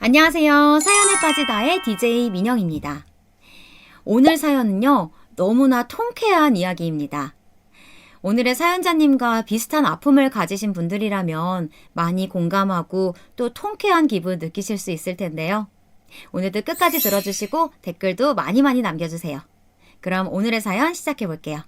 안녕하세요. 사연에 빠지다의 DJ 민영입니다. 오늘 사연은요, 너무나 통쾌한 이야기입니다. 오늘의 사연자님과 비슷한 아픔을 가지신 분들이라면 많이 공감하고 또 통쾌한 기분 느끼실 수 있을 텐데요. 오늘도 끝까지 들어주시고 댓글도 많이 남겨주세요. 그럼 오늘의 사연 시작해 볼게요.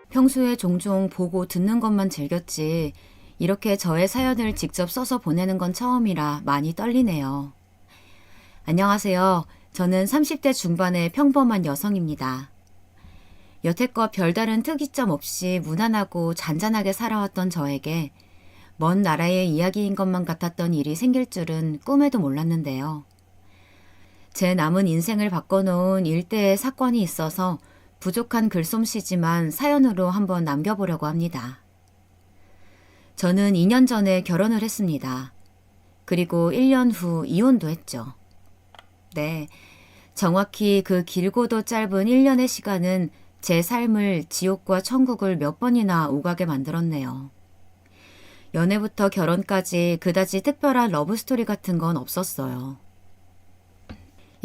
평소에 종종 보고 듣는 것만 즐겼지 이렇게 저의 사연을 직접 써서 보내는 건 처음이라 많이 떨리네요. 안녕하세요. 저는 30대 중반의 평범한 여성입니다. 여태껏 별다른 특이점 없이 무난하고 잔잔하게 살아왔던 저에게 먼 나라의 이야기인 것만 같았던 일이 생길 줄은 꿈에도 몰랐는데요. 제 남은 인생을 바꿔놓은 일대의 사건이 있어서 부족한 글솜씨지만 사연으로 한번 남겨보려고 합니다. 저는 2년 전에 결혼을 했습니다. 그리고 1년 후 이혼도 했죠. 네, 정확히 그 길고도 짧은 1년의 시간은 제 삶을 지옥과 천국을 몇 번이나 오가게 만들었네요. 연애부터 결혼까지 그다지 특별한 러브스토리 같은 건 없었어요.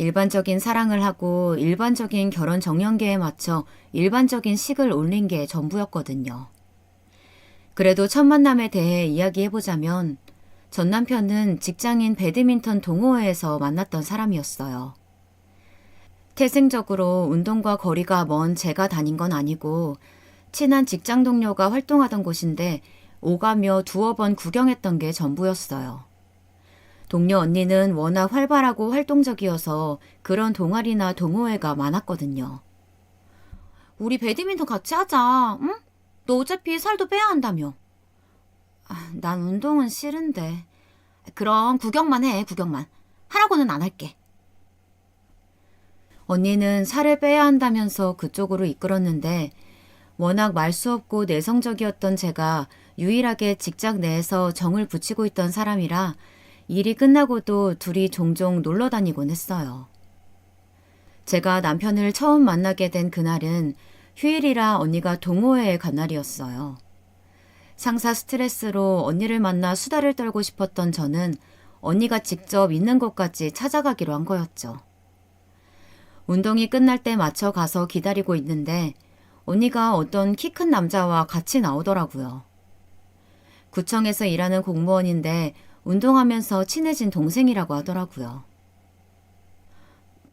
일반적인 사랑을 하고 일반적인 결혼 정년기에 맞춰 일반적인 식을 올린 게 전부였거든요. 그래도 첫 만남에 대해 이야기해보자면 전 남편은 직장인 배드민턴 동호회에서 만났던 사람이었어요. 태생적으로 운동과 거리가 먼 제가 다닌 건 아니고 친한 직장 동료가 활동하던 곳인데 오가며 두어 번 구경했던 게 전부였어요. 동료 언니는 워낙 활발하고 활동적이어서 그런 동아리나 동호회가 많았거든요. 우리 배드민턴 같이 하자, 응? 너 어차피 살도 빼야 한다며. 난 운동은 싫은데. 그럼 구경만 해, 구경만. 하라고는 안 할게. 언니는 살을 빼야 한다면서 그쪽으로 이끌었는데 워낙 말수 없고 내성적이었던 제가 유일하게 직장 내에서 정을 붙이고 있던 사람이라 일이 끝나고도 둘이 종종 놀러 다니곤 했어요. 제가 남편을 처음 만나게 된 그날은 휴일이라 언니가 동호회에 간 날이었어요. 상사 스트레스로 언니를 만나 수다를 떨고 싶었던 저는 언니가 직접 있는 곳까지 찾아가기로 한 거였죠. 운동이 끝날 때 맞춰 가서 기다리고 있는데 언니가 어떤 키 큰 남자와 같이 나오더라고요. 구청에서 일하는 공무원인데 운동하면서 친해진 동생이라고 하더라고요.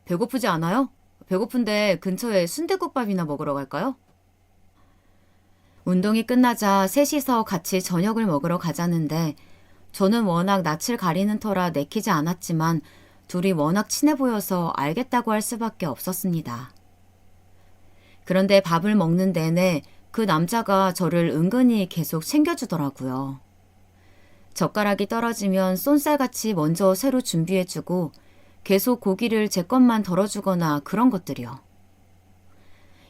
배고프지 않아요? 배고픈데 근처에 순댓국밥이나 먹으러 갈까요? 운동이 끝나자 셋이서 같이 저녁을 먹으러 가자는데 저는 워낙 낯을 가리는 터라 내키지 않았지만 둘이 워낙 친해 보여서 알겠다고 할 수밖에 없었습니다. 그런데 밥을 먹는 내내 그 남자가 저를 은근히 계속 챙겨주더라고요. 젓가락이 떨어지면 쏜살같이 먼저 새로 준비해주고 계속 고기를 제 것만 덜어주거나 그런 것들이요.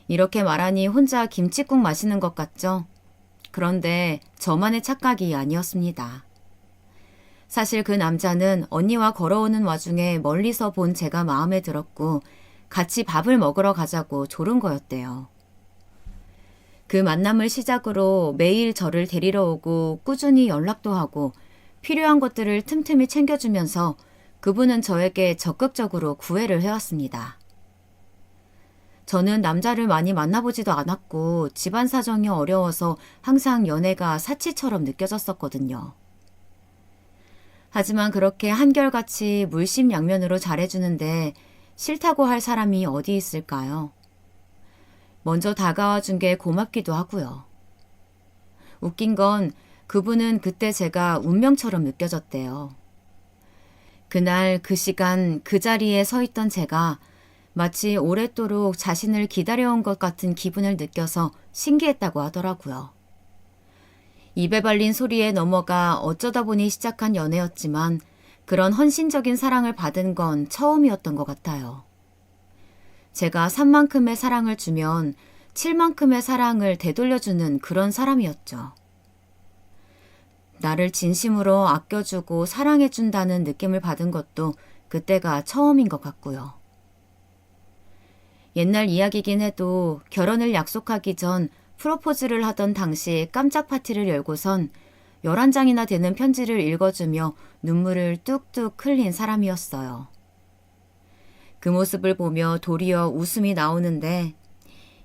이렇게 말하니 혼자 김칫국 마시는 것 같죠? 그런데 저만의 착각이 아니었습니다. 사실 그 남자는 언니와 걸어오는 와중에 멀리서 본 제가 마음에 들었고 같이 밥을 먹으러 가자고 조른 거였대요. 그 만남을 시작으로 매일 저를 데리러 오고 꾸준히 연락도 하고 필요한 것들을 틈틈이 챙겨주면서 그분은 저에게 적극적으로 구애를 해왔습니다. 저는 남자를 많이 만나보지도 않았고 집안 사정이 어려워서 항상 연애가 사치처럼 느껴졌었거든요. 하지만 그렇게 한결같이 물심양면으로 잘해주는데 싫다고 할 사람이 어디 있을까요? 먼저 다가와 준 게 고맙기도 하고요. 웃긴 건 그분은 그때 제가 운명처럼 느껴졌대요. 그날 그 시간 그 자리에 서 있던 제가 마치 오랫도록 자신을 기다려온 것 같은 기분을 느껴서 신기했다고 하더라고요. 입에 발린 소리에 넘어가 어쩌다 보니 시작한 연애였지만 그런 헌신적인 사랑을 받은 건 처음이었던 것 같아요. 제가 3만큼의 사랑을 주면 7만큼의 사랑을 되돌려주는 그런 사람이었죠. 나를 진심으로 아껴주고 사랑해준다는 느낌을 받은 것도 그때가 처음인 것 같고요. 옛날 이야기긴 해도 결혼을 약속하기 전 프로포즈를 하던 당시 깜짝 파티를 열고선 11장이나 되는 편지를 읽어주며 눈물을 뚝뚝 흘린 사람이었어요. 그 모습을 보며 도리어 웃음이 나오는데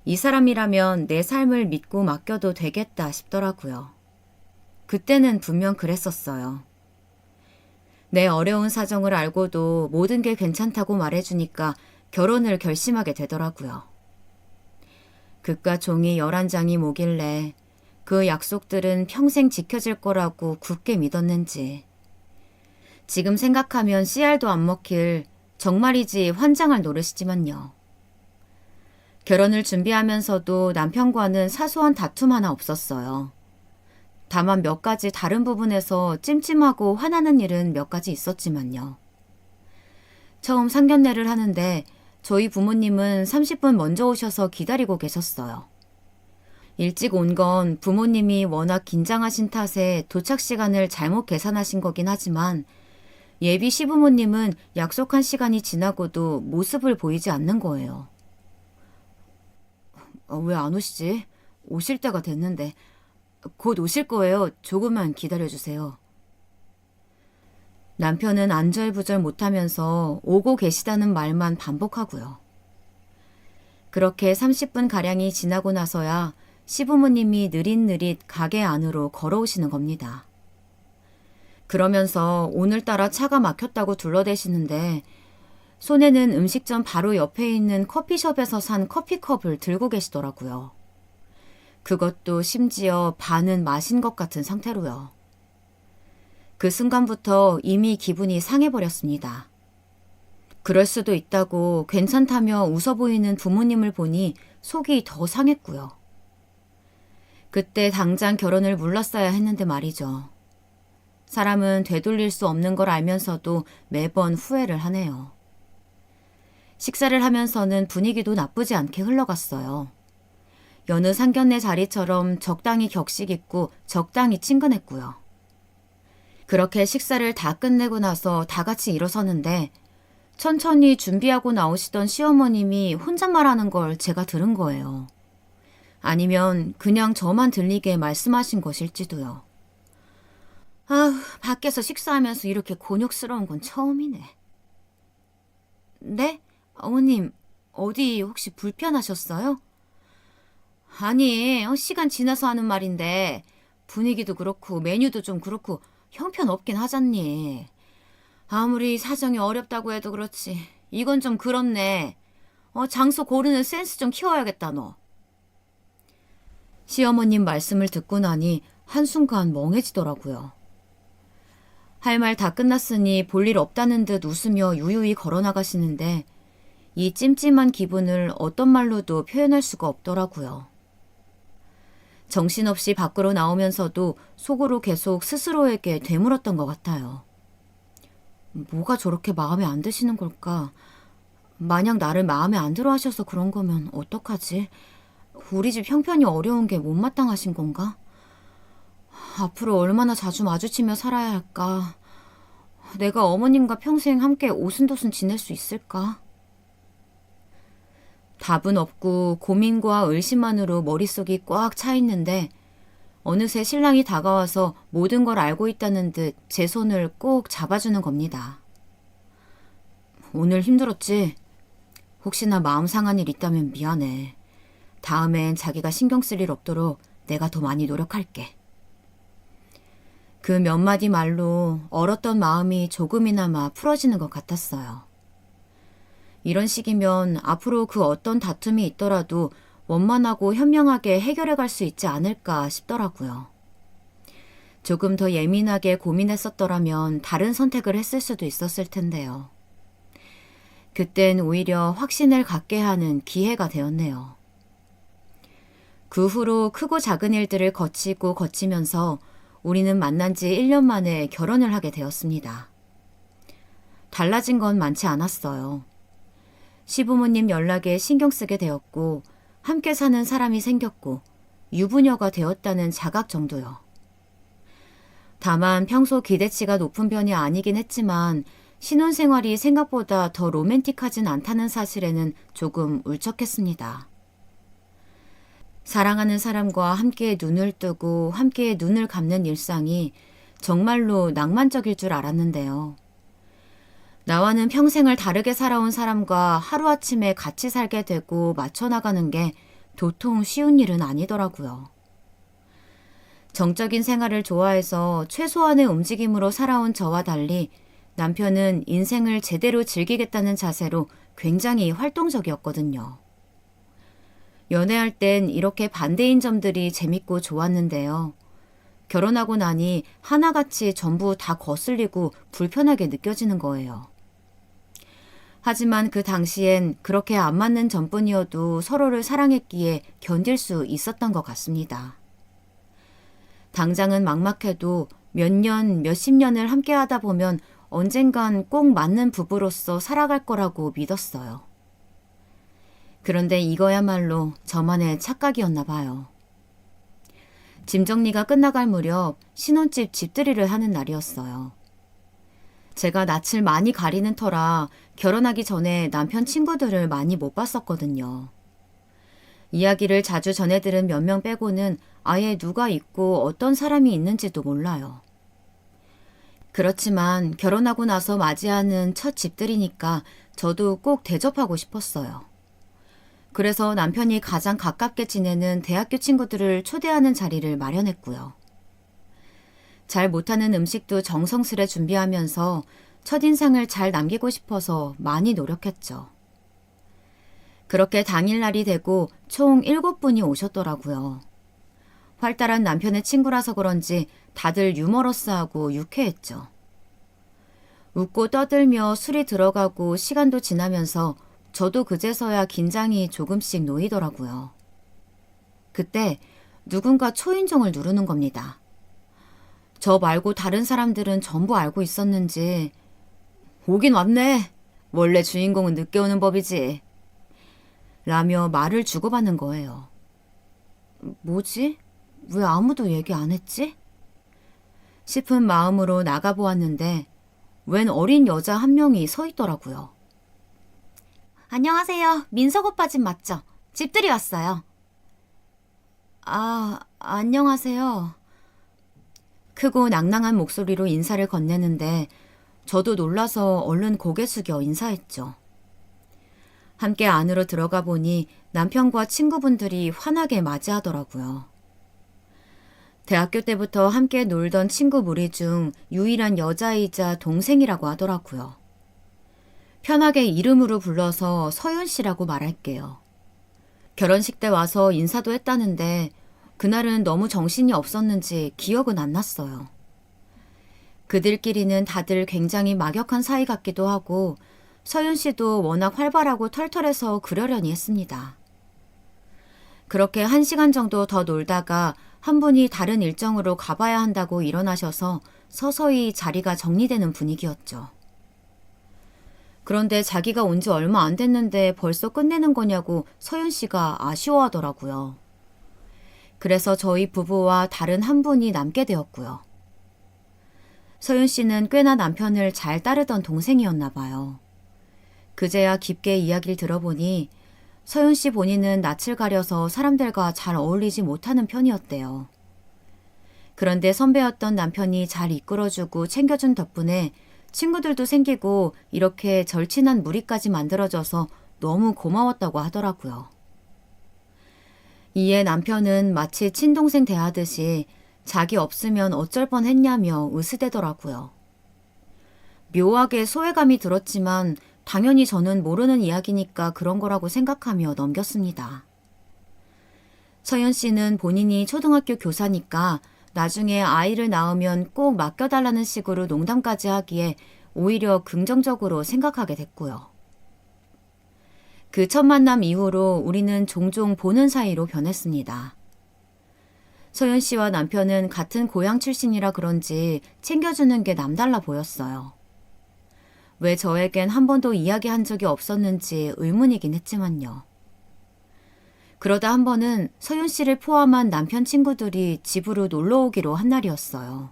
이 사람이라면 내 삶을 믿고 맡겨도 되겠다 싶더라고요. 그때는 분명 그랬었어요. 내 어려운 사정을 알고도 모든 게 괜찮다고 말해주니까 결혼을 결심하게 되더라고요. 그깟 종이 11장이 뭐길래 그 약속들은 평생 지켜질 거라고 굳게 믿었는지. 지금 생각하면 씨알도 안 먹힐 정말이지 환장할 노릇이지만요. 결혼을 준비하면서도 남편과는 사소한 다툼 하나 없었어요. 다만 몇 가지 다른 부분에서 찜찜하고 화나는 일은 몇 가지 있었지만요. 처음 상견례를 하는데 저희 부모님은 30분 먼저 오셔서 기다리고 계셨어요. 일찍 온 건 부모님이 워낙 긴장하신 탓에 도착 시간을 잘못 계산하신 거긴 하지만 예비 시부모님은 약속한 시간이 지나고도 모습을 보이지 않는 거예요. 왜 안 오시지? 오실 때가 됐는데. 곧 오실 거예요. 조금만 기다려주세요. 남편은 안절부절 못하면서 오고 계시다는 말만 반복하고요. 그렇게 30분가량이 지나고 나서야 시부모님이 느릿느릿 가게 안으로 걸어오시는 겁니다. 그러면서 오늘따라 차가 막혔다고 둘러대시는데 손에는 음식점 바로 옆에 있는 커피숍에서 산 커피컵을 들고 계시더라고요. 그것도 심지어 반은 마신 것 같은 상태로요. 그 순간부터 이미 기분이 상해버렸습니다. 그럴 수도 있다고 괜찮다며 웃어 보이는 부모님을 보니 속이 더 상했고요. 그때 당장 결혼을 물렀어야 했는데 말이죠. 사람은 되돌릴 수 없는 걸 알면서도 매번 후회를 하네요. 식사를 하면서는 분위기도 나쁘지 않게 흘러갔어요. 여느 상견례 자리처럼 적당히 격식 있고 적당히 친근했고요. 그렇게 식사를 다 끝내고 나서 다 같이 일어서는데 천천히 준비하고 나오시던 시어머님이 혼잣말하는 걸 제가 들은 거예요. 아니면 그냥 저만 들리게 말씀하신 것일지도요. 아휴, 밖에서 식사하면서 이렇게 곤욕스러운 건 처음이네. 네? 어머님, 어디 혹시 불편하셨어요? 아니, 시간 지나서 하는 말인데 분위기도 그렇고 메뉴도 좀 그렇고 형편없긴 하잖니. 아무리 사정이 어렵다고 해도 그렇지. 이건 좀 그렇네. 장소 고르는 센스 좀 키워야겠다, 너. 시어머님 말씀을 듣고 나니 한순간 멍해지더라고요. 할 말 다 끝났으니 볼 일 없다는 듯 웃으며 유유히 걸어나가시는데 이 찜찜한 기분을 어떤 말로도 표현할 수가 없더라고요. 정신없이 밖으로 나오면서도 속으로 계속 스스로에게 되물었던 것 같아요. 뭐가 저렇게 마음에 안 드시는 걸까? 만약 나를 마음에 안 들어 하셔서 그런 거면 어떡하지? 우리 집 형편이 어려운 게 못마땅하신 건가? 앞으로 얼마나 자주 마주치며 살아야 할까? 내가 어머님과 평생 함께 오순도순 지낼 수 있을까? 답은 없고 고민과 의심만으로 머릿속이 꽉 차 있는데 어느새 신랑이 다가와서 모든 걸 알고 있다는 듯 제 손을 꼭 잡아주는 겁니다. 오늘 힘들었지? 혹시나 마음 상한 일 있다면 미안해. 다음엔 자기가 신경 쓸 일 없도록 내가 더 많이 노력할게. 그 몇 마디 말로 얼었던 마음이 조금이나마 풀어지는 것 같았어요. 이런 식이면 앞으로 그 어떤 다툼이 있더라도 원만하고 현명하게 해결해 갈 수 있지 않을까 싶더라고요. 조금 더 예민하게 고민했었더라면 다른 선택을 했을 수도 있었을 텐데요. 그땐 오히려 확신을 갖게 하는 기회가 되었네요. 그 후로 크고 작은 일들을 거치면서 우리는 만난 지 1년 만에 결혼을 하게 되었습니다. 달라진 건 많지 않았어요. 시부모님 연락에 신경 쓰게 되었고 함께 사는 사람이 생겼고 유부녀가 되었다는 자각 정도요. 다만 평소 기대치가 높은 편이 아니긴 했지만 신혼생활이 생각보다 더 로맨틱하진 않다는 사실에는 조금 울적했습니다. 사랑하는 사람과 함께 눈을 뜨고 함께 눈을 감는 일상이 정말로 낭만적일 줄 알았는데요. 나와는 평생을 다르게 살아온 사람과 하루아침에 같이 살게 되고 맞춰나가는 게 도통 쉬운 일은 아니더라고요. 정적인 생활을 좋아해서 최소한의 움직임으로 살아온 저와 달리 남편은 인생을 제대로 즐기겠다는 자세로 굉장히 활동적이었거든요. 연애할 땐 이렇게 반대인 점들이 재밌고 좋았는데요. 결혼하고 나니 하나같이 전부 다 거슬리고 불편하게 느껴지는 거예요. 하지만 그 당시엔 그렇게 안 맞는 점뿐이어도 서로를 사랑했기에 견딜 수 있었던 것 같습니다. 당장은 막막해도 몇 년, 몇십 년을 함께 하다 보면 언젠간 꼭 맞는 부부로서 살아갈 거라고 믿었어요. 그런데 이거야말로 저만의 착각이었나 봐요. 짐 정리가 끝나갈 무렵 신혼집 집들이를 하는 날이었어요. 제가 낯을 많이 가리는 터라 결혼하기 전에 남편 친구들을 많이 못 봤었거든요. 이야기를 자주 전해들은 몇 명 빼고는 아예 누가 있고 어떤 사람이 있는지도 몰라요. 그렇지만 결혼하고 나서 맞이하는 첫 집들이니까 저도 꼭 대접하고 싶었어요. 그래서 남편이 가장 가깝게 지내는 대학교 친구들을 초대하는 자리를 마련했고요. 잘 못하는 음식도 정성스레 준비하면서 첫인상을 잘 남기고 싶어서 많이 노력했죠. 그렇게 당일날이 되고 총 7분이 오셨더라고요. 활달한 남편의 친구라서 그런지 다들 유머러스하고 유쾌했죠. 웃고 떠들며 술이 들어가고 시간도 지나면서 저도 그제서야 긴장이 조금씩 놓이더라고요. 그때 누군가 초인종을 누르는 겁니다. 저 말고 다른 사람들은 전부 알고 있었는지 오긴 왔네. 원래 주인공은 늦게 오는 법이지. 라며 말을 주고받는 거예요. 뭐지? 왜 아무도 얘기 안 했지? 싶은 마음으로 나가보았는데 웬 어린 여자 한 명이 서 있더라고요. 안녕하세요. 민석 오빠 집 맞죠? 집들이 왔어요. 아, 안녕하세요. 크고 낭낭한 목소리로 인사를 건네는데 저도 놀라서 얼른 고개 숙여 인사했죠. 함께 안으로 들어가 보니 남편과 친구분들이 환하게 맞이하더라고요. 대학교 때부터 함께 놀던 친구 무리 중 유일한 여자이자 동생이라고 하더라고요. 편하게 이름으로 불러서 서윤 씨라고 말할게요. 결혼식 때 와서 인사도 했다는데 그날은 너무 정신이 없었는지 기억은 안 났어요. 그들끼리는 다들 굉장히 막역한 사이 같기도 하고 서윤 씨도 워낙 활발하고 털털해서 그러려니 했습니다. 그렇게 1시간 정도 더 놀다가 한 분이 다른 일정으로 가봐야 한다고 일어나셔서 서서히 자리가 정리되는 분위기였죠. 그런데 자기가 온 지 얼마 안 됐는데 벌써 끝내는 거냐고 서윤 씨가 아쉬워하더라고요. 그래서 저희 부부와 다른 한 분이 남게 되었고요. 서윤 씨는 꽤나 남편을 잘 따르던 동생이었나 봐요. 그제야 깊게 이야기를 들어보니 서윤 씨 본인은 낯을 가려서 사람들과 잘 어울리지 못하는 편이었대요. 그런데 선배였던 남편이 잘 이끌어주고 챙겨준 덕분에 친구들도 생기고 이렇게 절친한 무리까지 만들어져서 너무 고마웠다고 하더라고요. 이에 남편은 마치 친동생 대하듯이 자기 없으면 어쩔 뻔했냐며 으스대더라고요. 묘하게 소외감이 들었지만 당연히 저는 모르는 이야기니까 그런 거라고 생각하며 넘겼습니다. 서연 씨는 본인이 초등학교 교사니까 나중에 아이를 낳으면 꼭 맡겨달라는 식으로 농담까지 하기에 오히려 긍정적으로 생각하게 됐고요. 그 첫 만남 이후로 우리는 종종 보는 사이로 변했습니다. 서연 씨와 남편은 같은 고향 출신이라 그런지 챙겨주는 게 남달라 보였어요. 왜 저에겐 한 번도 이야기한 적이 없었는지 의문이긴 했지만요. 그러다 한 번은 서윤 씨를 포함한 남편 친구들이 집으로 놀러 오기로 한 날이었어요.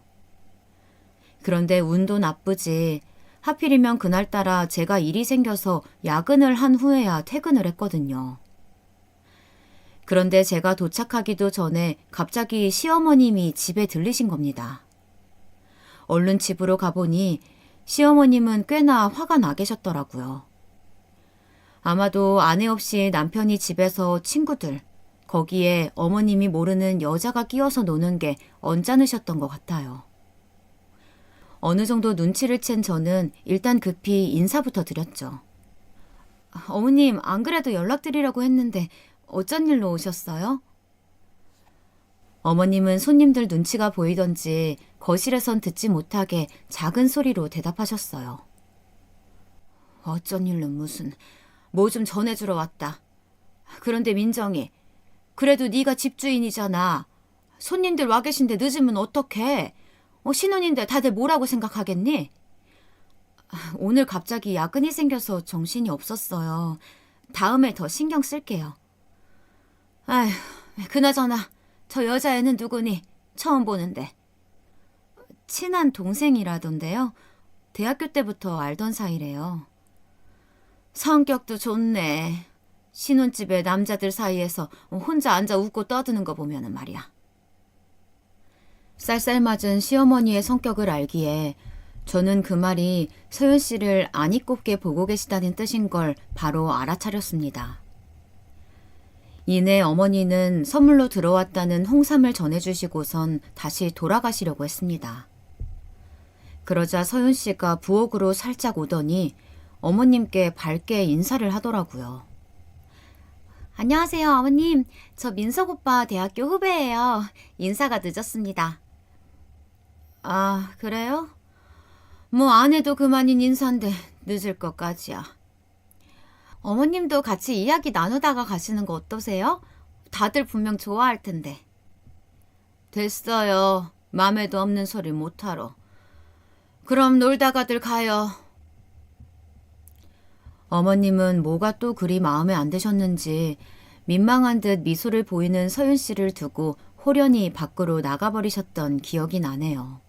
그런데 운도 나쁘지 하필이면 그날따라 제가 일이 생겨서 야근을 한 후에야 퇴근을 했거든요. 그런데 제가 도착하기도 전에 갑자기 시어머님이 집에 들리신 겁니다. 얼른 집으로 가보니 시어머님은 꽤나 화가 나 계셨더라고요. 아마도 아내 없이 남편이 집에서 친구들, 거기에 어머님이 모르는 여자가 끼어서 노는 게 언짢으셨던 것 같아요. 어느 정도 눈치를 챈 저는 일단 급히 인사부터 드렸죠. 어머님, 안 그래도 연락드리려고 했는데 어쩐 일로 오셨어요? 어머님은 손님들 눈치가 보이던지 거실에선 듣지 못하게 작은 소리로 대답하셨어요. 어쩐 일로 무슨, 뭐 좀 전해주러 왔다. 그런데 민정이, 그래도 네가 집주인이잖아. 손님들 와 계신데 늦으면 어떡해? 신혼인데 다들 뭐라고 생각하겠니? 오늘 갑자기 야근이 생겨서 정신이 없었어요. 다음에 더 신경 쓸게요. 아휴, 그나저나 저 여자애는 누구니? 처음 보는데. 친한 동생이라던데요. 대학교 때부터 알던 사이래요. 성격도 좋네. 신혼집에 남자들 사이에서 혼자 앉아 웃고 떠드는 거 보면은 말이야. 쌀쌀맞은 시어머니의 성격을 알기에 저는 그 말이 서윤 씨를 안이 꼽게 보고 계시다는 뜻인 걸 바로 알아차렸습니다. 이내 어머니는 선물로 들어왔다는 홍삼을 전해주시고선 다시 돌아가시려고 했습니다. 그러자 서윤 씨가 부엌으로 살짝 오더니 어머님께 밝게 인사를 하더라고요. 안녕하세요, 어머님. 저 민석 오빠 대학교 후배예요. 인사가 늦었습니다. 아, 그래요? 뭐 아내도 그만인 인사인데 늦을 것까지야. 어머님도 같이 이야기 나누다가 가시는 거 어떠세요? 다들 분명 좋아할 텐데. 됐어요. 맘에도 없는 소리 못하러. 그럼 놀다가들 가요. 어머님은 뭐가 또 그리 마음에 안 드셨는지 민망한 듯 미소를 보이는 서윤 씨를 두고 호련히 밖으로 나가버리셨던 기억이 나네요.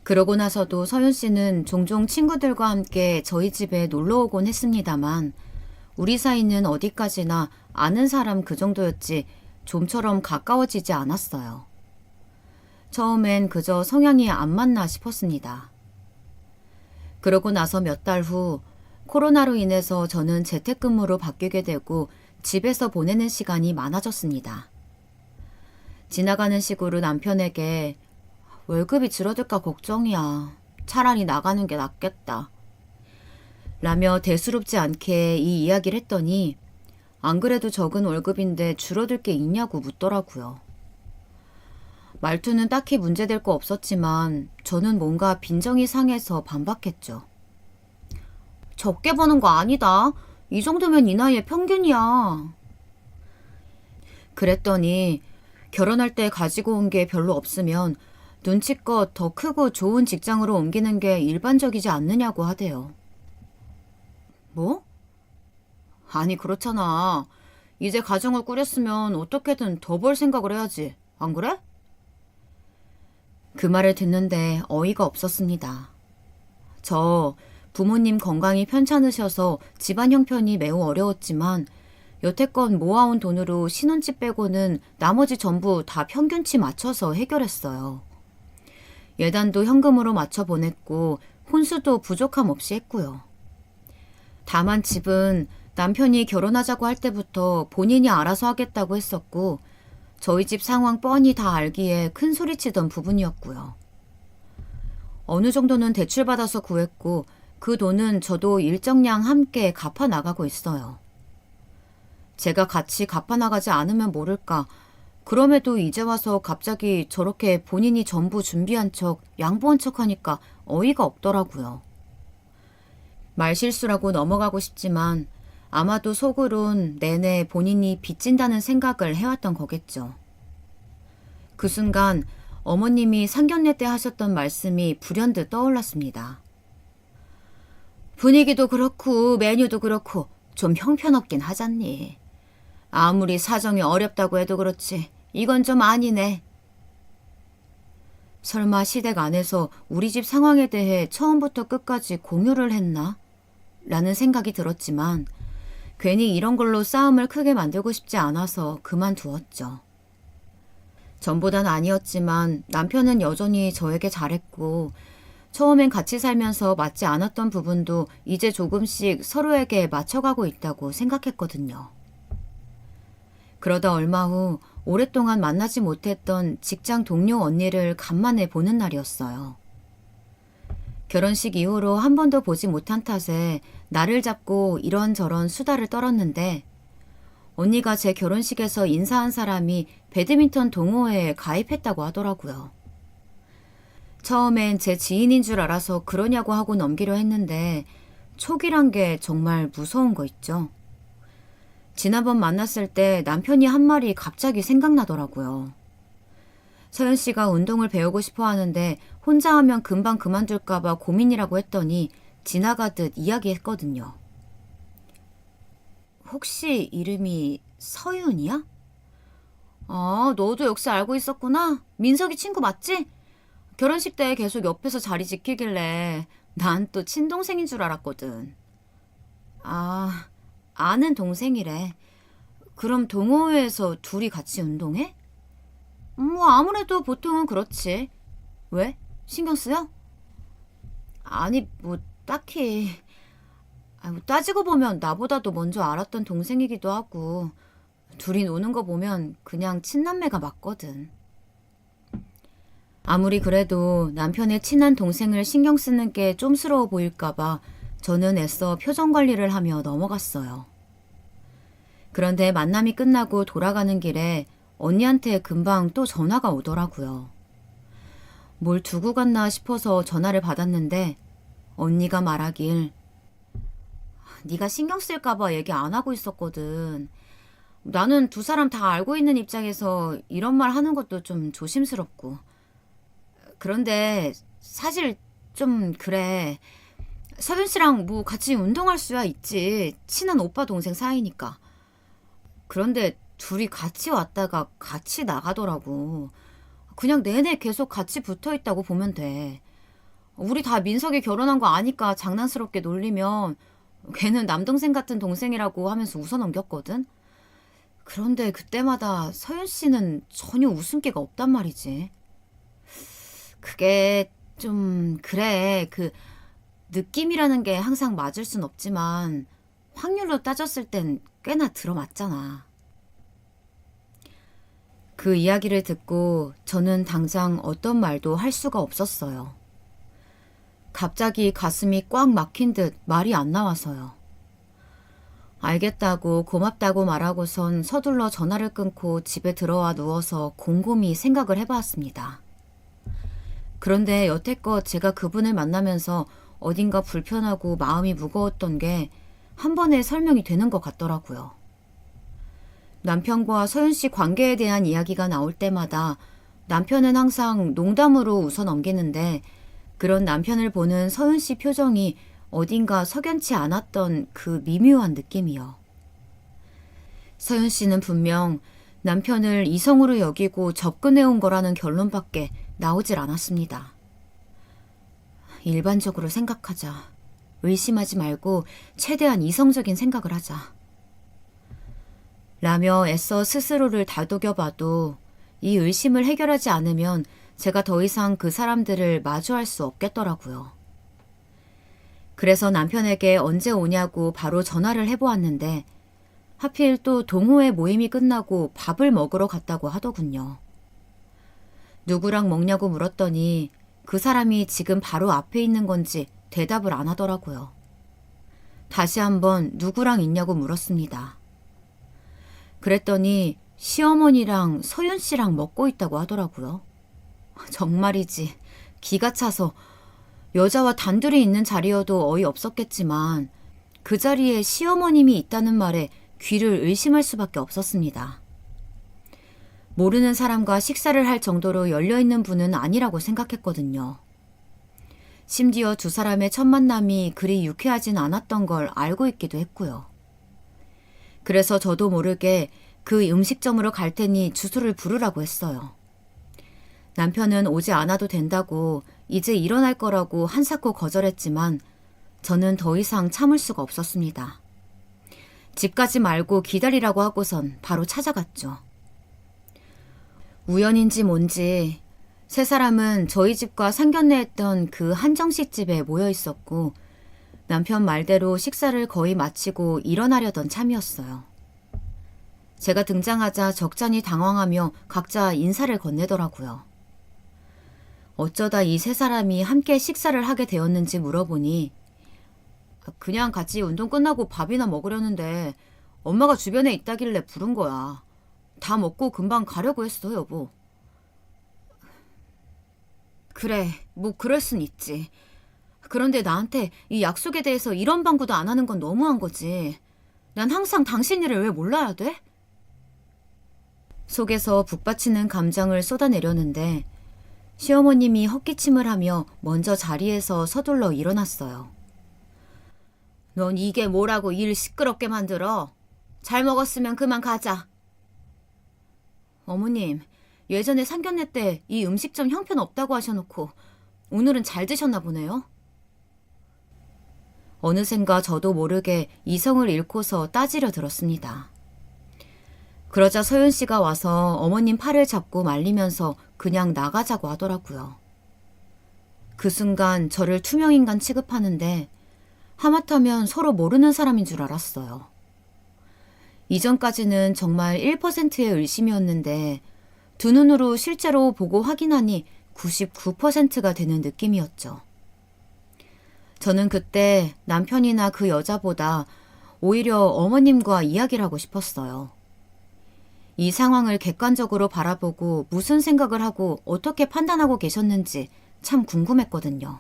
그러고 나서도 서윤 씨는 종종 친구들과 함께 저희 집에 놀러 오곤 했습니다만 우리 사이는 어디까지나 아는 사람 그 정도였지 좀처럼 가까워지지 않았어요. 처음엔 그저 성향이 안 맞나 싶었습니다. 그러고 나서 몇 달 후 코로나로 인해서 저는 재택근무로 바뀌게 되고 집에서 보내는 시간이 많아졌습니다. 지나가는 식으로 남편에게 월급이 줄어들까 걱정이야. 차라리 나가는 게 낫겠다. 라며 대수롭지 않게 이 이야기를 했더니 안 그래도 적은 월급인데 줄어들 게 있냐고 묻더라고요. 말투는 딱히 문제될 거 없었지만 저는 뭔가 빈정이 상해서 반박했죠. 적게 버는 거 아니다. 이 정도면 이 나이의 평균이야. 그랬더니 결혼할 때 가지고 온 게 별로 없으면 눈치껏 더 크고 좋은 직장으로 옮기는 게 일반적이지 않느냐고 하대요. 뭐? 아니 그렇잖아. 이제 가정을 꾸렸으면 어떻게든 더 벌 생각을 해야지. 안 그래? 그 말을 듣는데 어이가 없었습니다. 저 부모님 건강이 편찮으셔서 집안 형편이 매우 어려웠지만 여태껏 모아온 돈으로 신혼집 빼고는 나머지 전부 다 평균치 맞춰서 해결했어요. 예단도 현금으로 맞춰 보냈고 혼수도 부족함 없이 했고요. 다만 집은 남편이 결혼하자고 할 때부터 본인이 알아서 하겠다고 했었고 저희 집 상황 뻔히 다 알기에 큰 소리치던 부분이었고요. 어느 정도는 대출받아서 구했고 그 돈은 저도 일정량 함께 갚아나가고 있어요. 제가 같이 갚아나가지 않으면 모를까 그럼에도 이제 와서 갑자기 저렇게 본인이 전부 준비한 척 양보한 척 하니까 어이가 없더라고요. 말실수라고 넘어가고 싶지만 아마도 속으론 내내 본인이 빚진다는 생각을 해왔던 거겠죠. 그 순간 어머님이 상견례 때 하셨던 말씀이 불현듯 떠올랐습니다. 분위기도 그렇고 메뉴도 그렇고 좀 형편없긴 하잖니. 아무리 사정이 어렵다고 해도 그렇지 이건 좀 아니네. 설마 시댁 안에서 우리 집 상황에 대해 처음부터 끝까지 공유를 했나? 라는 생각이 들었지만 괜히 이런 걸로 싸움을 크게 만들고 싶지 않아서 그만두었죠. 전보단 아니었지만 남편은 여전히 저에게 잘했고 처음엔 같이 살면서 맞지 않았던 부분도 이제 조금씩 서로에게 맞춰가고 있다고 생각했거든요. 그러다 얼마 후 오랫동안 만나지 못했던 직장 동료 언니를 간만에 보는 날이었어요. 결혼식 이후로 한 번도 보지 못한 탓에 나를 잡고 이런저런 수다를 떨었는데 언니가 제 결혼식에서 인사한 사람이 배드민턴 동호회에 가입했다고 하더라고요. 처음엔 제 지인인 줄 알아서 그러냐고 하고 넘기려 했는데 촉이란 게 정말 무서운 거 있죠. 지난번 만났을 때 남편이 한 말이 갑자기 생각나더라고요. 서연 씨가 운동을 배우고 싶어 하는데 혼자 하면 금방 그만둘까 봐 고민이라고 했더니 지나가듯 이야기했거든요. 혹시 이름이 서윤이야? 아, 너도 역시 알고 있었구나. 민석이 친구 맞지? 결혼식 때 계속 옆에서 자리 지키길래 난 또 친동생인 줄 알았거든. 아, 아는 동생이래. 그럼 동호회에서 둘이 같이 운동해? 뭐 아무래도 보통은 그렇지. 왜? 신경 쓰여? 아니, 뭐 딱히. 뭐 따지고 보면 나보다도 먼저 알았던 동생이기도 하고 둘이 노는 거 보면 그냥 친남매가 맞거든. 아무리 그래도 남편의 친한 동생을 신경 쓰는 게 쫌스러워 보일까봐 저는 애써 표정 관리를 하며 넘어갔어요. 그런데 만남이 끝나고 돌아가는 길에 언니한테 금방 또 전화가 오더라고요. 뭘 두고 갔나 싶어서 전화를 받았는데 언니가 말하길 네가 신경 쓸까봐 얘기 안 하고 있었거든. 나는 두 사람 다 알고 있는 입장에서 이런 말 하는 것도 좀 조심스럽고. 그런데 사실 좀 그래. 서윤 씨랑 뭐 같이 운동할 수야 있지. 친한 오빠 동생 사이니까. 그런데 둘이 같이 왔다가 같이 나가더라고. 그냥 내내 계속 같이 붙어 있다고 보면 돼. 우리 다 민석이 결혼한 거 아니까 장난스럽게 놀리면 걔는 남동생 같은 동생이라고 하면서 웃어 넘겼거든. 그런데 그때마다 서윤 씨는 전혀 웃음기가 없단 말이지. 그게 좀 그래. 그 느낌이라는 게 항상 맞을 순 없지만 확률로 따졌을 땐 꽤나 들어맞잖아. 그 이야기를 듣고 저는 당장 어떤 말도 할 수가 없었어요. 갑자기 가슴이 꽉 막힌 듯 말이 안 나와서요. 알겠다고 고맙다고 말하고선 서둘러 전화를 끊고 집에 들어와 누워서 곰곰이 생각을 해봤습니다. 그런데 여태껏 제가 그분을 만나면서 어딘가 불편하고 마음이 무거웠던 게 한 번에 설명이 되는 것 같더라고요. 남편과 서윤 씨 관계에 대한 이야기가 나올 때마다 남편은 항상 농담으로 웃어 넘기는데 그런 남편을 보는 서윤 씨 표정이 어딘가 석연치 않았던 그 미묘한 느낌이요. 서윤 씨는 분명 남편을 이성으로 여기고 접근해온 거라는 결론밖에 나오질 않았습니다. 일반적으로 생각하자. 의심하지 말고 최대한 이성적인 생각을 하자. 라며 애써 스스로를 다독여봐도 이 의심을 해결하지 않으면 제가 더 이상 그 사람들을 마주할 수 없겠더라고요. 그래서 남편에게 언제 오냐고 바로 전화를 해보았는데 하필 또 동호회 모임이 끝나고 밥을 먹으러 갔다고 하더군요. 누구랑 먹냐고 물었더니 그 사람이 지금 바로 앞에 있는 건지 대답을 안 하더라고요. 다시 한번 누구랑 있냐고 물었습니다. 그랬더니 시어머니랑 서윤 씨랑 먹고 있다고 하더라고요. 정말이지 기가 차서 여자와 단둘이 있는 자리여도 어이없었겠지만 그 자리에 시어머님이 있다는 말에 귀를 의심할 수밖에 없었습니다. 모르는 사람과 식사를 할 정도로 열려있는 분은 아니라고 생각했거든요. 심지어 두 사람의 첫 만남이 그리 유쾌하진 않았던 걸 알고 있기도 했고요. 그래서 저도 모르게 그 음식점으로 갈 테니 주소를 부르라고 했어요. 남편은 오지 않아도 된다고 이제 일어날 거라고 한사코 거절했지만 저는 더 이상 참을 수가 없었습니다. 집까지 말고 기다리라고 하고선 바로 찾아갔죠. 우연인지 뭔지 세 사람은 저희 집과 상견례 했던 그 한정식 집에 모여 있었고 남편 말대로 식사를 거의 마치고 일어나려던 참이었어요. 제가 등장하자 적잖이 당황하며 각자 인사를 건네더라고요. 어쩌다 이 세 사람이 함께 식사를 하게 되었는지 물어보니 그냥 같이 운동 끝나고 밥이나 먹으려는데 엄마가 주변에 있다길래 부른 거야. 다 먹고 금방 가려고 했어, 여보. 그래, 뭐 그럴 순 있지. 그런데 나한테 이 약속에 대해서 이런 방구도 안 하는 건 너무한 거지. 난 항상 당신 일을 왜 몰라야 돼? 속에서 북받치는 감정을 쏟아내려는데 시어머님이 헛기침을 하며 먼저 자리에서 서둘러 일어났어요. 넌 이게 뭐라고 일 시끄럽게 만들어? 잘 먹었으면 그만 가자. 어머님, 예전에 상견례 때 이 음식점 형편없다고 하셔놓고 오늘은 잘 드셨나 보네요. 어느샌가 저도 모르게 이성을 잃고서 따지려 들었습니다. 그러자 서윤 씨가 와서 어머님 팔을 잡고 말리면서 그냥 나가자고 하더라고요. 그 순간 저를 투명인간 취급하는데 하마터면 서로 모르는 사람인 줄 알았어요. 이전까지는 정말 1%의 의심이었는데 두 눈으로 실제로 보고 확인하니 99%가 되는 느낌이었죠. 저는 그때 남편이나 그 여자보다 오히려 어머님과 이야기를 하고 싶었어요. 이 상황을 객관적으로 바라보고 무슨 생각을 하고 어떻게 판단하고 계셨는지 참 궁금했거든요.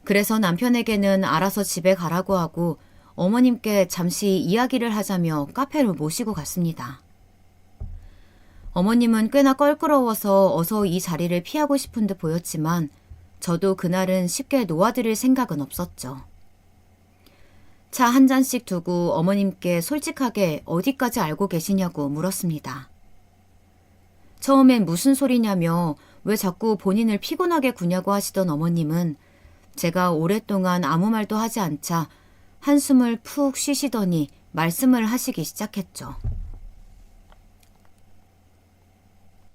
그래서 남편에게는 알아서 집에 가라고 하고 어머님께 잠시 이야기를 하자며 카페로 모시고 갔습니다. 어머님은 꽤나 껄끄러워서 어서 이 자리를 피하고 싶은 듯 보였지만 저도 그날은 쉽게 놓아드릴 생각은 없었죠. 차 한 잔씩 두고 어머님께 솔직하게 어디까지 알고 계시냐고 물었습니다. 처음엔 무슨 소리냐며 왜 자꾸 본인을 피곤하게 구냐고 하시던 어머님은 제가 오랫동안 아무 말도 하지 않자 한숨을 푹 쉬시더니 말씀을 하시기 시작했죠.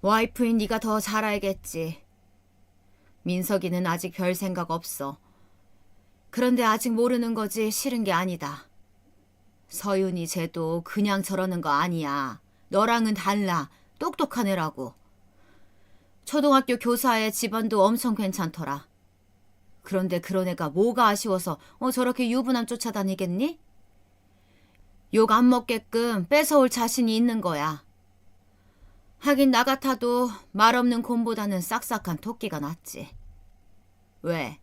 와이프인 네가 더 잘 알겠지. 민석이는 아직 별 생각 없어. 그런데 아직 모르는 거지 싫은 게 아니다. 서윤이 쟤도 그냥 저러는 거 아니야. 너랑은 달라. 똑똑한 애라고. 초등학교 교사에 집안도 엄청 괜찮더라. 그런데 그런 애가 뭐가 아쉬워서 저렇게 유부남 쫓아다니겠니? 욕 안 먹게끔 뺏어올 자신이 있는 거야. 하긴 나 같아도 말 없는 곰보다는 싹싹한 토끼가 낫지. 왜?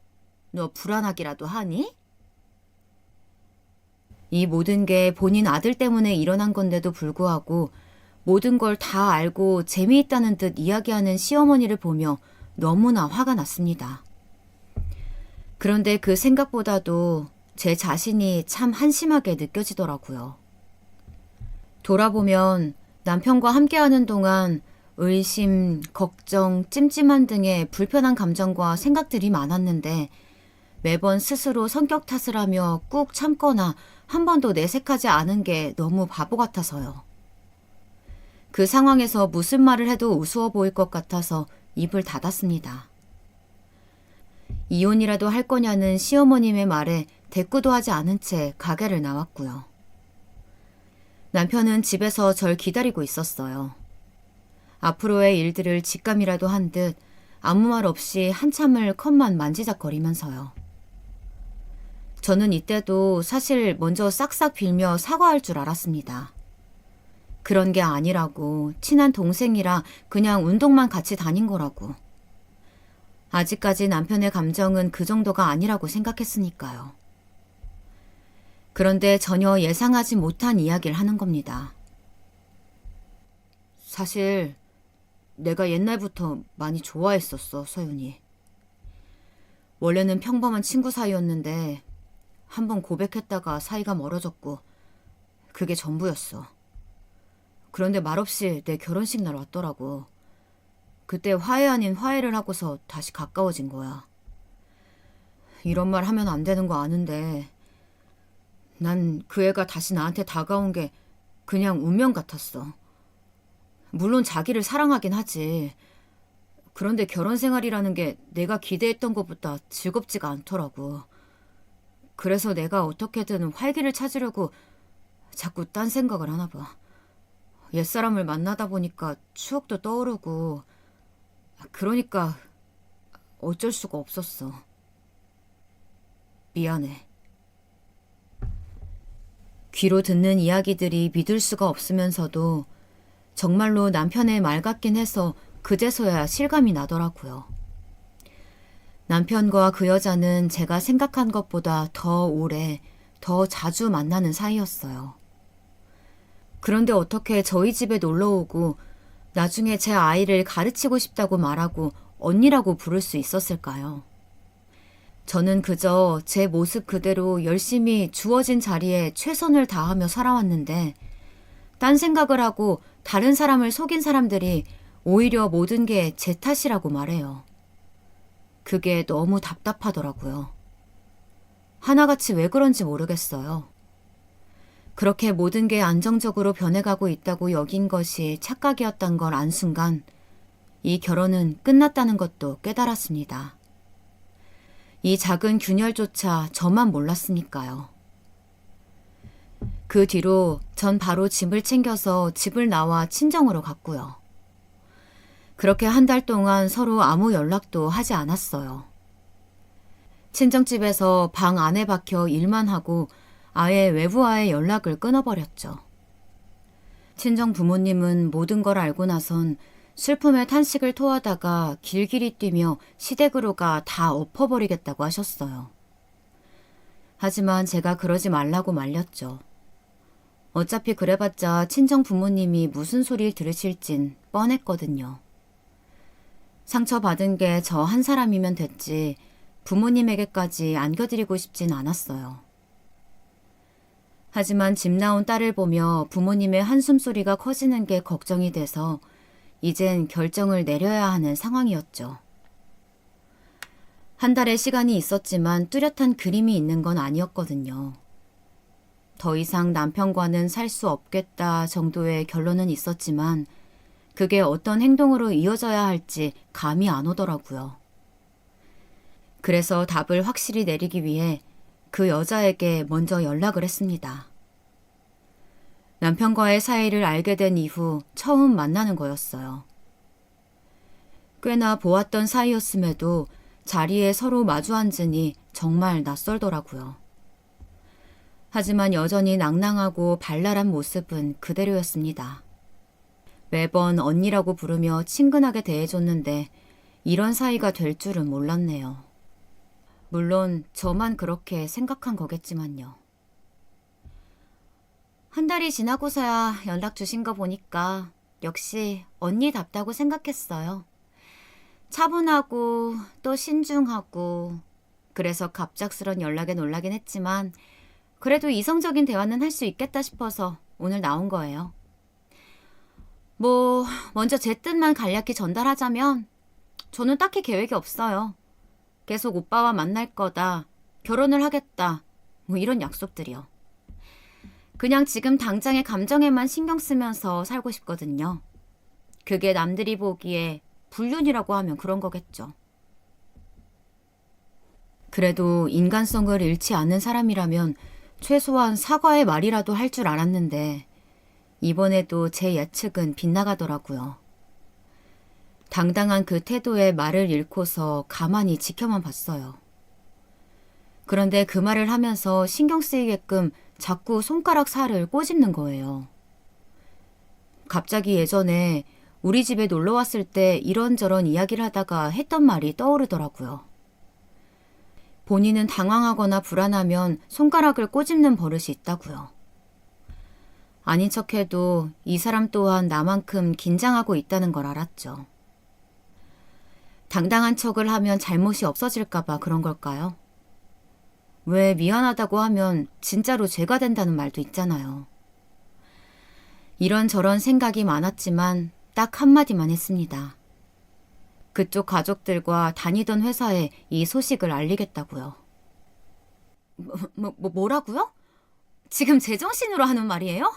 너 불안하기라도 하니? 이 모든 게 본인 아들 때문에 일어난 건데도 불구하고 모든 걸 다 알고 재미있다는 듯 이야기하는 시어머니를 보며 너무나 화가 났습니다. 그런데 그 생각보다도 제 자신이 참 한심하게 느껴지더라고요. 돌아보면 남편과 함께하는 동안 의심, 걱정, 찜찜한 등의 불편한 감정과 생각들이 많았는데 매번 스스로 성격 탓을 하며 꾹 참거나 한 번도 내색하지 않은 게 너무 바보 같아서요. 그 상황에서 무슨 말을 해도 우스워 보일 것 같아서 입을 닫았습니다. 이혼이라도 할 거냐는 시어머님의 말에 대꾸도 하지 않은 채 가게를 나왔고요. 남편은 집에서 절 기다리고 있었어요. 앞으로의 일들을 직감이라도 한 듯 아무 말 없이 한참을 컵만 만지작거리면서요. 저는 이때도 사실 먼저 싹싹 빌며 사과할 줄 알았습니다. 그런 게 아니라고, 친한 동생이라 그냥 운동만 같이 다닌 거라고. 아직까지 남편의 감정은 그 정도가 아니라고 생각했으니까요. 그런데 전혀 예상하지 못한 이야기를 하는 겁니다. 사실 내가 옛날부터 많이 좋아했었어, 서윤이. 원래는 평범한 친구 사이였는데 한번 고백했다가 사이가 멀어졌고 그게 전부였어. 그런데 말없이 내 결혼식 날 왔더라고. 그때 화해 아닌 화해를 하고서 다시 가까워진 거야. 이런 말 하면 안 되는 거 아는데 난 그 애가 다시 나한테 다가온 게 그냥 운명 같았어. 물론 자기를 사랑하긴 하지. 그런데 결혼 생활이라는 게 내가 기대했던 것보다 즐겁지가 않더라고. 그래서 내가 어떻게든 활기를 찾으려고 자꾸 딴 생각을 하나 봐. 옛사람을 만나다 보니까 추억도 떠오르고, 그러니까 어쩔 수가 없었어. 미안해. 귀로 듣는 이야기들이 믿을 수가 없으면서도 정말로 남편의 말 같긴 해서 그제서야 실감이 나더라고요. 남편과 그 여자는 제가 생각한 것보다 더 오래, 더 자주 만나는 사이였어요. 그런데 어떻게 저희 집에 놀러 오고 나중에 제 아이를 가르치고 싶다고 말하고 언니라고 부를 수 있었을까요? 저는 그저 제 모습 그대로 열심히 주어진 자리에 최선을 다하며 살아왔는데 딴 생각을 하고 다른 사람을 속인 사람들이 오히려 모든 게 제 탓이라고 말해요. 그게 너무 답답하더라고요. 하나같이 왜 그런지 모르겠어요. 그렇게 모든 게 안정적으로 변해가고 있다고 여긴 것이 착각이었던 걸 안 순간 이 결혼은 끝났다는 것도 깨달았습니다. 이 작은 균열조차 저만 몰랐으니까요. 그 뒤로 전 바로 짐을 챙겨서 집을 나와 친정으로 갔고요. 그렇게 한 달 동안 서로 아무 연락도 하지 않았어요. 친정집에서 방 안에 박혀 일만 하고 아예 외부와의 연락을 끊어버렸죠. 친정 부모님은 모든 걸 알고 나선 슬픔의 탄식을 토하다가 길길이 뛰며 시댁으로가 다 엎어버리겠다고 하셨어요. 하지만 제가 그러지 말라고 말렸죠. 어차피 그래봤자 친정 부모님이 무슨 소리를 들으실진 뻔했거든요. 상처받은 게 저 한 사람이면 됐지 부모님에게까지 안겨드리고 싶진 않았어요. 하지만 집 나온 딸을 보며 부모님의 한숨소리가 커지는 게 걱정이 돼서 이젠 결정을 내려야 하는 상황이었죠. 한 달의 시간이 있었지만 뚜렷한 그림이 있는 건 아니었거든요. 더 이상 남편과는 살 수 없겠다 정도의 결론은 있었지만 그게 어떤 행동으로 이어져야 할지 감이 안 오더라고요. 그래서 답을 확실히 내리기 위해 그 여자에게 먼저 연락을 했습니다. 남편과의 사이를 알게 된 이후 처음 만나는 거였어요. 꽤나 보았던 사이였음에도 자리에 서로 마주 앉으니 정말 낯설더라고요. 하지만 여전히 낭낭하고 발랄한 모습은 그대로였습니다. 매번 언니라고 부르며 친근하게 대해줬는데 이런 사이가 될 줄은 몰랐네요. 물론 저만 그렇게 생각한 거겠지만요. 한 달이 지나고서야 연락 주신 거 보니까 역시 언니답다고 생각했어요. 차분하고 또 신중하고 그래서 갑작스런 연락에 놀라긴 했지만 그래도 이성적인 대화는 할 수 있겠다 싶어서 오늘 나온 거예요. 먼저 제 뜻만 간략히 전달하자면 저는 딱히 계획이 없어요. 계속 오빠와 만날 거다, 결혼을 하겠다, 이런 약속들이요. 그냥 지금 당장의 감정에만 신경 쓰면서 살고 싶거든요. 그게 남들이 보기에 불륜이라고 하면 그런 거겠죠. 그래도 인간성을 잃지 않는 사람이라면 최소한 사과의 말이라도 할 줄 알았는데 이번에도 제 예측은 빗나가더라고요. 당당한 그 태도에 말을 잃고서 가만히 지켜만 봤어요. 그런데 그 말을 하면서 신경 쓰이게끔 자꾸 손가락 살을 꼬집는 거예요. 갑자기 예전에 우리 집에 놀러 왔을 때 이런저런 이야기를 하다가 했던 말이 떠오르더라고요. 본인은 당황하거나 불안하면 손가락을 꼬집는 버릇이 있다고요. 아닌 척해도 이 사람 또한 나만큼 긴장하고 있다는 걸 알았죠. 당당한 척을 하면 잘못이 없어질까 봐 그런 걸까요? 왜 미안하다고 하면 진짜로 죄가 된다는 말도 있잖아요. 이런저런 생각이 많았지만 딱 한마디만 했습니다. 그쪽 가족들과 다니던 회사에 이 소식을 알리겠다고요. 뭐라고요? 지금 제정신으로 하는 말이에요?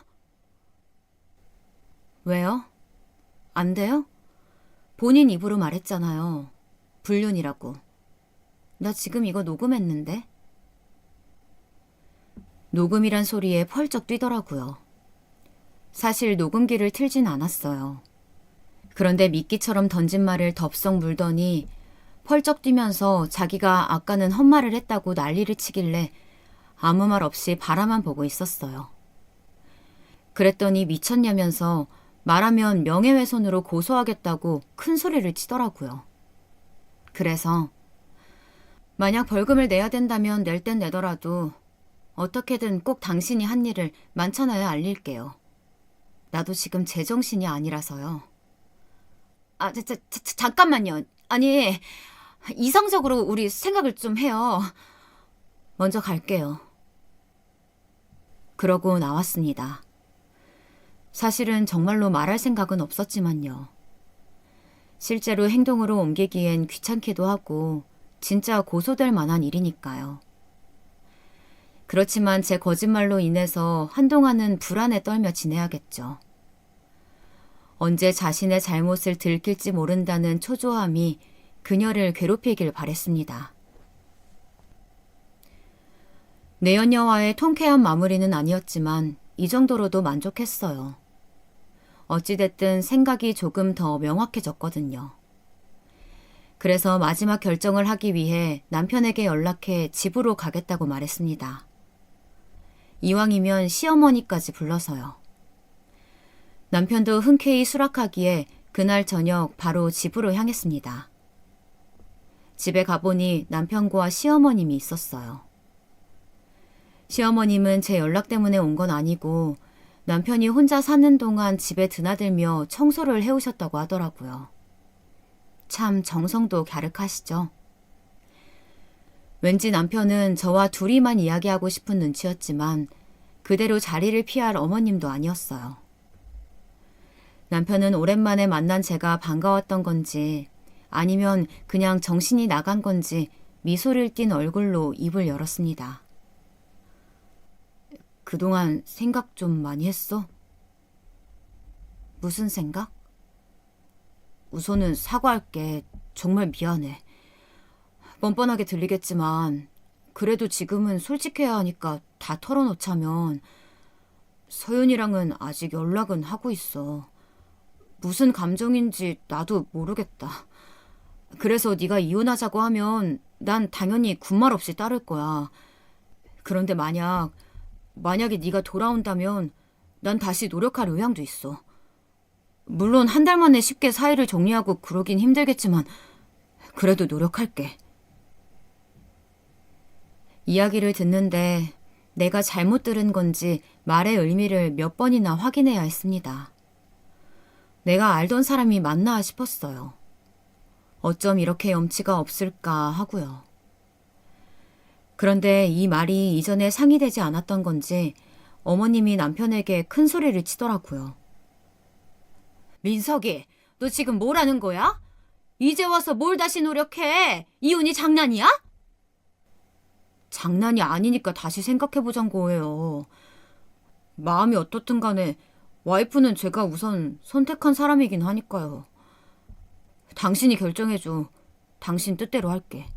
왜요? 안 돼요? 본인 입으로 말했잖아요. 불륜이라고. 나 지금 이거 녹음했는데. 녹음이란 소리에 펄쩍 뛰더라고요. 사실 녹음기를 틀진 않았어요. 그런데 미끼처럼 던진 말을 덥석 물더니 펄쩍 뛰면서 자기가 아까는 헛말을 했다고 난리를 치길래 아무 말 없이 바라만 보고 있었어요. 그랬더니 미쳤냐면서 말하면 명예훼손으로 고소하겠다고 큰 소리를 치더라고요. 그래서 만약 벌금을 내야 된다면 낼 땐 내더라도 어떻게든 꼭 당신이 한 일을 만천하에 알릴게요. 나도 지금 제정신이 아니라서요. 잠깐만요. 아니, 이성적으로 우리 생각을 좀 해요. 먼저 갈게요. 그러고 나왔습니다. 사실은 정말로 말할 생각은 없었지만요. 실제로 행동으로 옮기기엔 귀찮기도 하고 진짜 고소될 만한 일이니까요. 그렇지만 제 거짓말로 인해서 한동안은 불안에 떨며 지내야겠죠. 언제 자신의 잘못을 들킬지 모른다는 초조함이 그녀를 괴롭히길 바랬습니다. 내연녀와의 통쾌한 마무리는 아니었지만 이 정도로도 만족했어요. 어찌됐든 생각이 조금 더 명확해졌거든요. 그래서 마지막 결정을 하기 위해 남편에게 연락해 집으로 가겠다고 말했습니다. 이왕이면 시어머니까지 불러서요. 남편도 흔쾌히 수락하기에 그날 저녁 바로 집으로 향했습니다. 집에 가보니 남편과 시어머님이 있었어요. 시어머님은 제 연락 때문에 온 건 아니고 남편이 혼자 사는 동안 집에 드나들며 청소를 해오셨다고 하더라고요. 참 정성도 갸륵하시죠? 왠지 남편은 저와 둘이만 이야기하고 싶은 눈치였지만 그대로 자리를 피할 어머님도 아니었어요. 남편은 오랜만에 만난 제가 반가웠던 건지 아니면 그냥 정신이 나간 건지 미소를 띤 얼굴로 입을 열었습니다. 그동안 생각 좀 많이 했어? 무슨 생각? 우선은 사과할게. 정말 미안해. 뻔뻔하게 들리겠지만 그래도 지금은 솔직해야 하니까 다 털어놓자면 서윤이랑은 아직 연락은 하고 있어. 무슨 감정인지 나도 모르겠다. 그래서 네가 이혼하자고 하면 난 당연히 군말 없이 따를 거야. 그런데 만약에 네가 돌아온다면 난 다시 노력할 의향도 있어. 물론 한 달 만에 쉽게 사이를 정리하고 그러긴 힘들겠지만 그래도 노력할게. 이야기를 듣는데 내가 잘못 들은 건지 말의 의미를 몇 번이나 확인해야 했습니다. 내가 알던 사람이 맞나 싶었어요. 어쩜 이렇게 염치가 없을까 하고요. 그런데 이 말이 이전에 상의되지 않았던 건지 어머님이 남편에게 큰 소리를 치더라고요. 민석이, 너 지금 뭐라는 거야? 이제 와서 뭘 다시 노력해? 이혼이 장난이야? 장난이 아니니까 다시 생각해보자는 거예요. 마음이 어떻든 간에 와이프는 제가 우선 선택한 사람이긴 하니까요. 당신이 결정해줘. 당신 뜻대로 할게.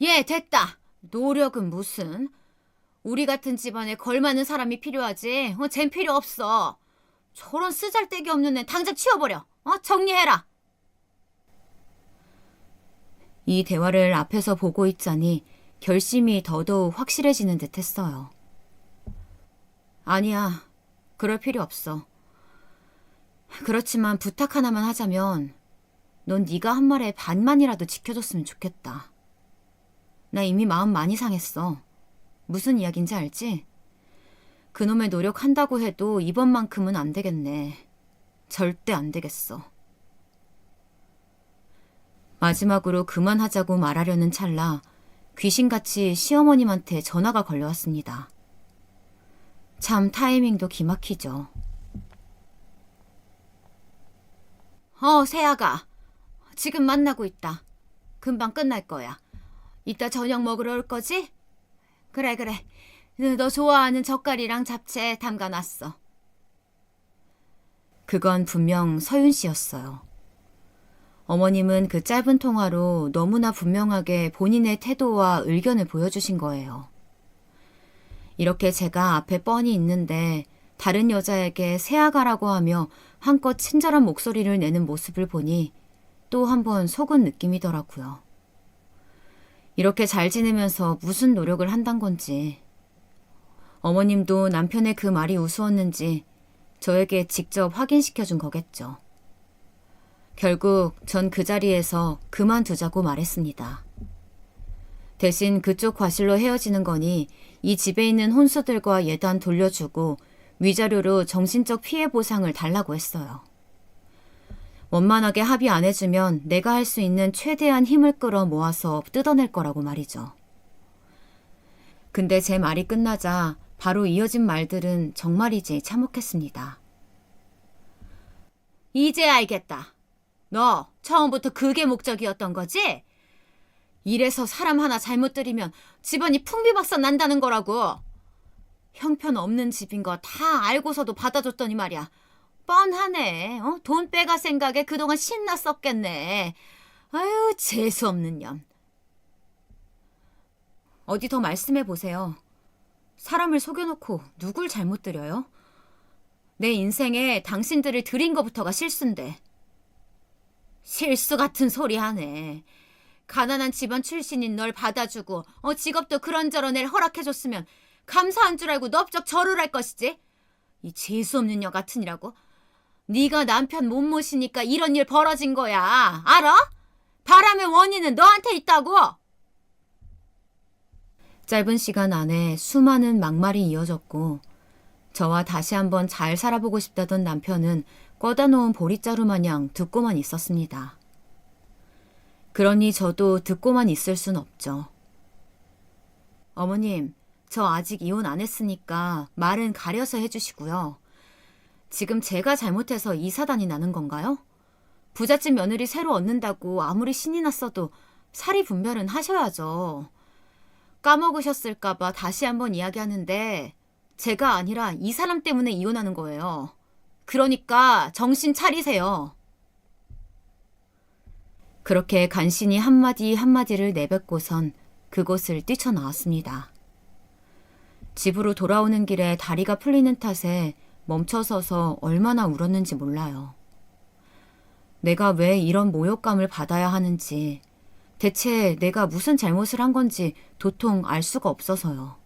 예, 됐다. 노력은 무슨. 우리 같은 집안에 걸맞는 사람이 필요하지. 쟨 필요 없어. 저런 쓰잘데기 없는 애 당장 치워버려. 정리해라. 이 대화를 앞에서 보고 있자니 결심이 더더욱 확실해지는 듯 했어요. 아니야. 그럴 필요 없어. 그렇지만 부탁 하나만 하자면 넌 네가 한 말에 반만이라도 지켜줬으면 좋겠다. 나 이미 마음 많이 상했어. 무슨 이야기인지 알지? 그놈의 노력한다고 해도 이번만큼은 안 되겠네. 절대 안 되겠어. 마지막으로 그만하자고 말하려는 찰나 귀신같이 시어머님한테 전화가 걸려왔습니다. 참 타이밍도 기막히죠. 세아가. 지금 만나고 있다. 금방 끝날 거야. 이따 저녁 먹으러 올 거지? 그래. 너 좋아하는 젓갈이랑 잡채 담가놨어. 그건 분명 서윤 씨였어요. 어머님은 그 짧은 통화로 너무나 분명하게 본인의 태도와 의견을 보여주신 거예요. 이렇게 제가 앞에 뻔히 있는데 다른 여자에게 새아가라고 하며 한껏 친절한 목소리를 내는 모습을 보니 또 한 번 속은 느낌이더라고요. 이렇게 잘 지내면서 무슨 노력을 한단 건지. 어머님도 남편의 그 말이 우스웠는지 저에게 직접 확인시켜 준 거겠죠. 결국 전 그 자리에서 그만두자고 말했습니다. 대신 그쪽 과실로 헤어지는 거니 이 집에 있는 혼수들과 예단 돌려주고 위자료로 정신적 피해 보상을 달라고 했어요. 원만하게 합의 안 해주면 내가 할 수 있는 최대한 힘을 끌어 모아서 뜯어낼 거라고 말이죠. 근데 제 말이 끝나자 바로 이어진 말들은 정말이지 참혹했습니다. 이제 알겠다. 너 처음부터 그게 목적이었던 거지? 이래서 사람 하나 잘못 들이면 집안이 풍비박산 난다는 거라고. 형편없는 집인 거 다 알고서도 받아줬더니 말이야. 뻔하네. 돈 빼갈 생각에 그동안 신났었겠네. 아유, 재수없는 년. 어디 더 말씀해 보세요. 사람을 속여놓고 누굴 잘못 들여요? 내 인생에 당신들을 들인 것부터가 실수인데. 실수 같은 소리 하네. 가난한 집안 출신인 널 받아주고 직업도 그런저런 애를 허락해줬으면 감사한 줄 알고 넙적 절을 할 것이지. 이 재수없는 녀 같으니라고. 네가 남편 못 모시니까 이런 일 벌어진 거야. 알아? 바람의 원인은 너한테 있다고. 짧은 시간 안에 수많은 막말이 이어졌고 저와 다시 한번 잘 살아보고 싶다던 남편은 꺼다 놓은 보릿자루 마냥 듣고만 있었습니다. 그러니 저도 듣고만 있을 순 없죠. 어머님, 저 아직 이혼 안 했으니까 말은 가려서 해주시고요. 지금 제가 잘못해서 이 사단이 나는 건가요? 부잣집 며느리 새로 얻는다고 아무리 신이 났어도 사리 분별은 하셔야죠. 까먹으셨을까봐 다시 한번 이야기하는데 제가 아니라 이 사람 때문에 이혼하는 거예요. 그러니까 정신 차리세요. 그렇게 간신히 한마디 한마디를 내뱉고선 그곳을 뛰쳐나왔습니다. 집으로 돌아오는 길에 다리가 풀리는 탓에 멈춰서서 얼마나 울었는지 몰라요. 내가 왜 이런 모욕감을 받아야 하는지, 대체 내가 무슨 잘못을 한 건지 도통 알 수가 없어서요.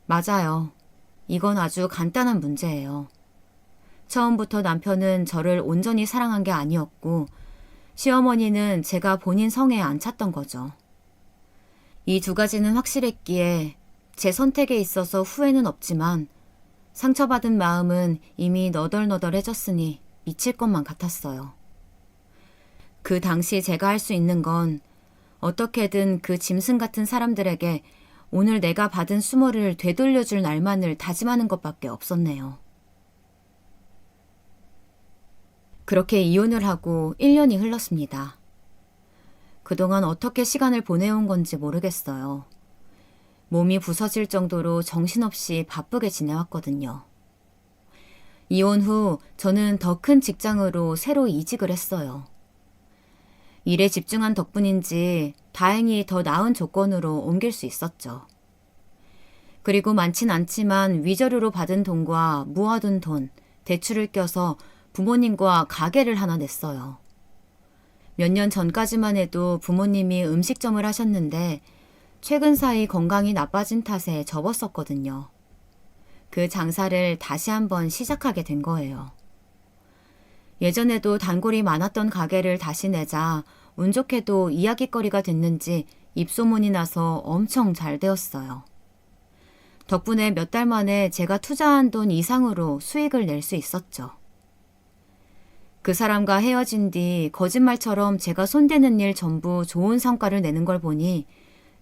맞아요. 이건 아주 간단한 문제예요. 처음부터 남편은 저를 온전히 사랑한 게 아니었고 시어머니는 제가 본인 성에 안 찼던 거죠. 이 두 가지는 확실했기에 제 선택에 있어서 후회는 없지만 상처받은 마음은 이미 너덜너덜해졌으니 미칠 것만 같았어요. 그 당시 제가 할 수 있는 건 어떻게든 그 짐승 같은 사람들에게 오늘 내가 받은 수모를 되돌려줄 날만을 다짐하는 것밖에 없었네요. 그렇게 이혼을 하고 1년이 흘렀습니다. 그동안 어떻게 시간을 보내온 건지 모르겠어요. 몸이 부서질 정도로 정신없이 바쁘게 지내왔거든요. 이혼 후 저는 더 큰 직장으로 새로 이직을 했어요. 일에 집중한 덕분인지 다행히 더 나은 조건으로 옮길 수 있었죠. 그리고 많진 않지만 위자료로 받은 돈과 모아둔 돈, 대출을 껴서 부모님과 가게를 하나 냈어요. 몇 년 전까지만 해도 부모님이 음식점을 하셨는데 최근 사이 건강이 나빠진 탓에 접었었거든요. 그 장사를 다시 한번 시작하게 된 거예요. 예전에도 단골이 많았던 가게를 다시 내자 운 좋게도 이야깃거리가 됐는지 입소문이 나서 엄청 잘 되었어요. 덕분에 몇 달 만에 제가 투자한 돈 이상으로 수익을 낼 수 있었죠. 그 사람과 헤어진 뒤 거짓말처럼 제가 손대는 일 전부 좋은 성과를 내는 걸 보니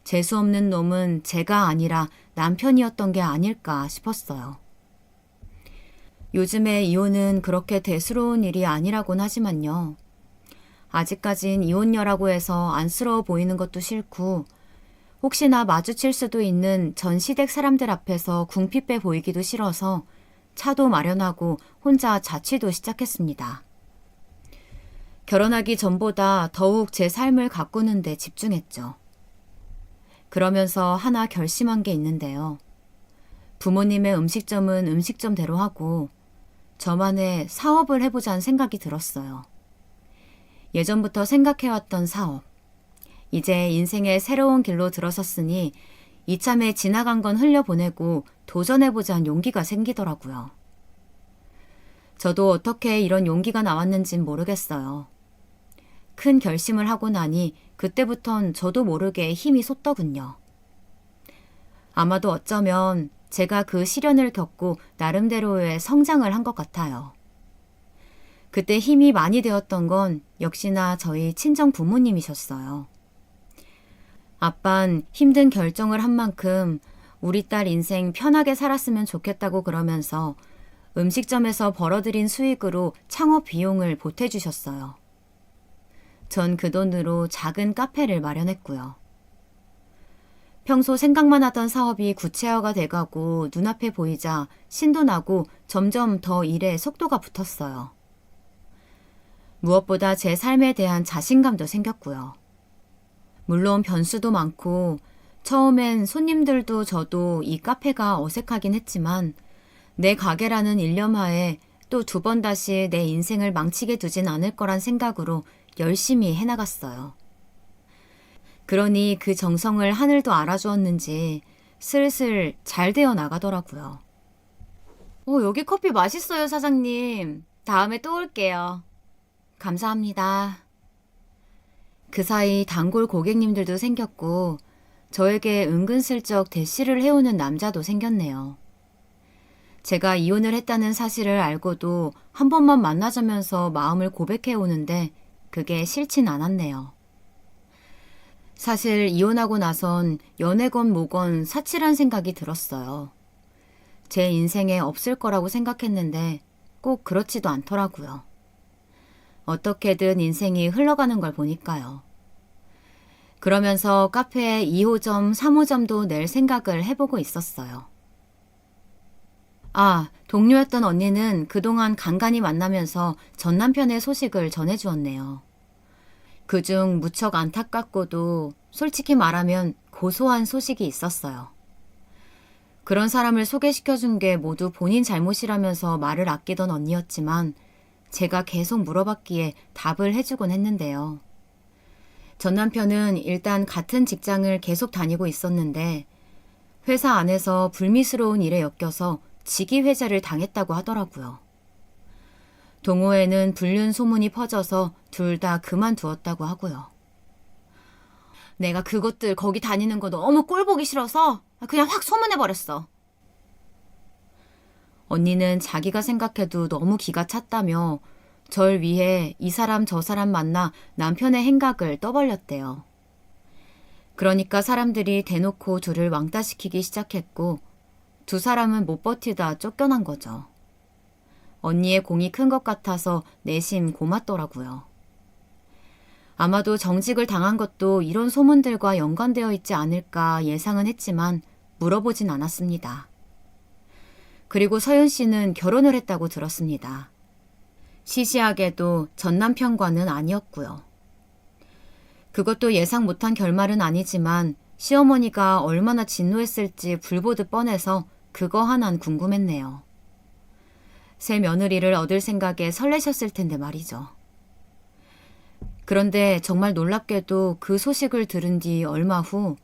재수없는 놈은 제가 아니라 남편이었던 게 아닐까 싶었어요. 요즘에 이혼은 그렇게 대수로운 일이 아니라곤 하지만요. 아직까진 이혼녀라고 해서 안쓰러워 보이는 것도 싫고 혹시나 마주칠 수도 있는 전 시댁 사람들 앞에서 궁핍해 보이기도 싫어서 차도 마련하고 혼자 자취도 시작했습니다. 결혼하기 전보다 더욱 제 삶을 가꾸는 데 집중했죠. 그러면서 하나 결심한 게 있는데요. 부모님의 음식점은 음식점대로 하고 저만의 사업을 해보자는 생각이 들었어요. 예전부터 생각해왔던 사업. 이제 인생의 새로운 길로 들어섰으니 이참에 지나간 건 흘려보내고 도전해보자는 용기가 생기더라고요. 저도 어떻게 이런 용기가 나왔는진 모르겠어요. 큰 결심을 하고 나니 그때부턴 저도 모르게 힘이 솟더군요. 아마도 어쩌면 제가 그 시련을 겪고 나름대로의 성장을 한 것 같아요. 그때 힘이 많이 되었던 건 역시나 저희 친정 부모님이셨어요. 아빤 힘든 결정을 한 만큼 우리 딸 인생 편하게 살았으면 좋겠다고 그러면서 음식점에서 벌어들인 수익으로 창업 비용을 보태주셨어요. 전 그 돈으로 작은 카페를 마련했고요. 평소 생각만 하던 사업이 구체화가 돼가고 눈앞에 보이자 신도 나고 점점 더 일에 속도가 붙었어요. 무엇보다 제 삶에 대한 자신감도 생겼고요. 물론 변수도 많고 처음엔 손님들도 저도 이 카페가 어색하긴 했지만 내 가게라는 일념하에 또 두 번 다시 내 인생을 망치게 두진 않을 거란 생각으로 열심히 해나갔어요. 그러니 그 정성을 하늘도 알아주었는지 슬슬 잘 되어 나가더라고요. 여기 커피 맛있어요, 사장님. 다음에 또 올게요. 감사합니다. 그 사이 단골 고객님들도 생겼고 저에게 은근슬쩍 대시를 해오는 남자도 생겼네요. 제가 이혼을 했다는 사실을 알고도 한 번만 만나자면서 마음을 고백해 오는데 그게 싫진 않았네요. 사실 이혼하고 나선 연애건 뭐건 사치란 생각이 들었어요. 제 인생에 없을 거라고 생각했는데 꼭 그렇지도 않더라고요. 어떻게든 인생이 흘러가는 걸 보니까요. 그러면서 카페에 2호점, 3호점도 낼 생각을 해보고 있었어요. 동료였던 언니는 그동안 간간히 만나면서 전 남편의 소식을 전해주었네요. 그중 무척 안타깝고도 솔직히 말하면 고소한 소식이 있었어요. 그런 사람을 소개시켜준 게 모두 본인 잘못이라면서 말을 아끼던 언니였지만 제가 계속 물어봤기에 답을 해주곤 했는데요. 전 남편은 일단 같은 직장을 계속 다니고 있었는데 회사 안에서 불미스러운 일에 엮여서 직위회자를 당했다고 하더라고요. 동호회는 불륜 소문이 퍼져서 둘 다 그만두었다고 하고요. 내가 그것들 거기 다니는 거 너무 꼴보기 싫어서 그냥 확 소문내버렸어. 언니는 자기가 생각해도 너무 기가 찼다며 절 위해 이 사람 저 사람 만나 남편의 행각을 떠벌렸대요. 그러니까 사람들이 대놓고 둘을 왕따시키기 시작했고 두 사람은 못 버티다 쫓겨난 거죠. 언니의 공이 큰 것 같아서 내심 고맙더라고요. 아마도 정직을 당한 것도 이런 소문들과 연관되어 있지 않을까 예상은 했지만 물어보진 않았습니다. 그리고 서윤 씨는 결혼을 했다고 들었습니다. 시시하게도 전 남편과는 아니었고요. 그것도 예상 못한 결말은 아니지만 시어머니가 얼마나 진노했을지 불보듯 뻔해서 그거 하나는 궁금했네요. 새 며느리를 얻을 생각에 설레셨을 텐데 말이죠. 그런데 정말 놀랍게도 그 소식을 들은 뒤 얼마 후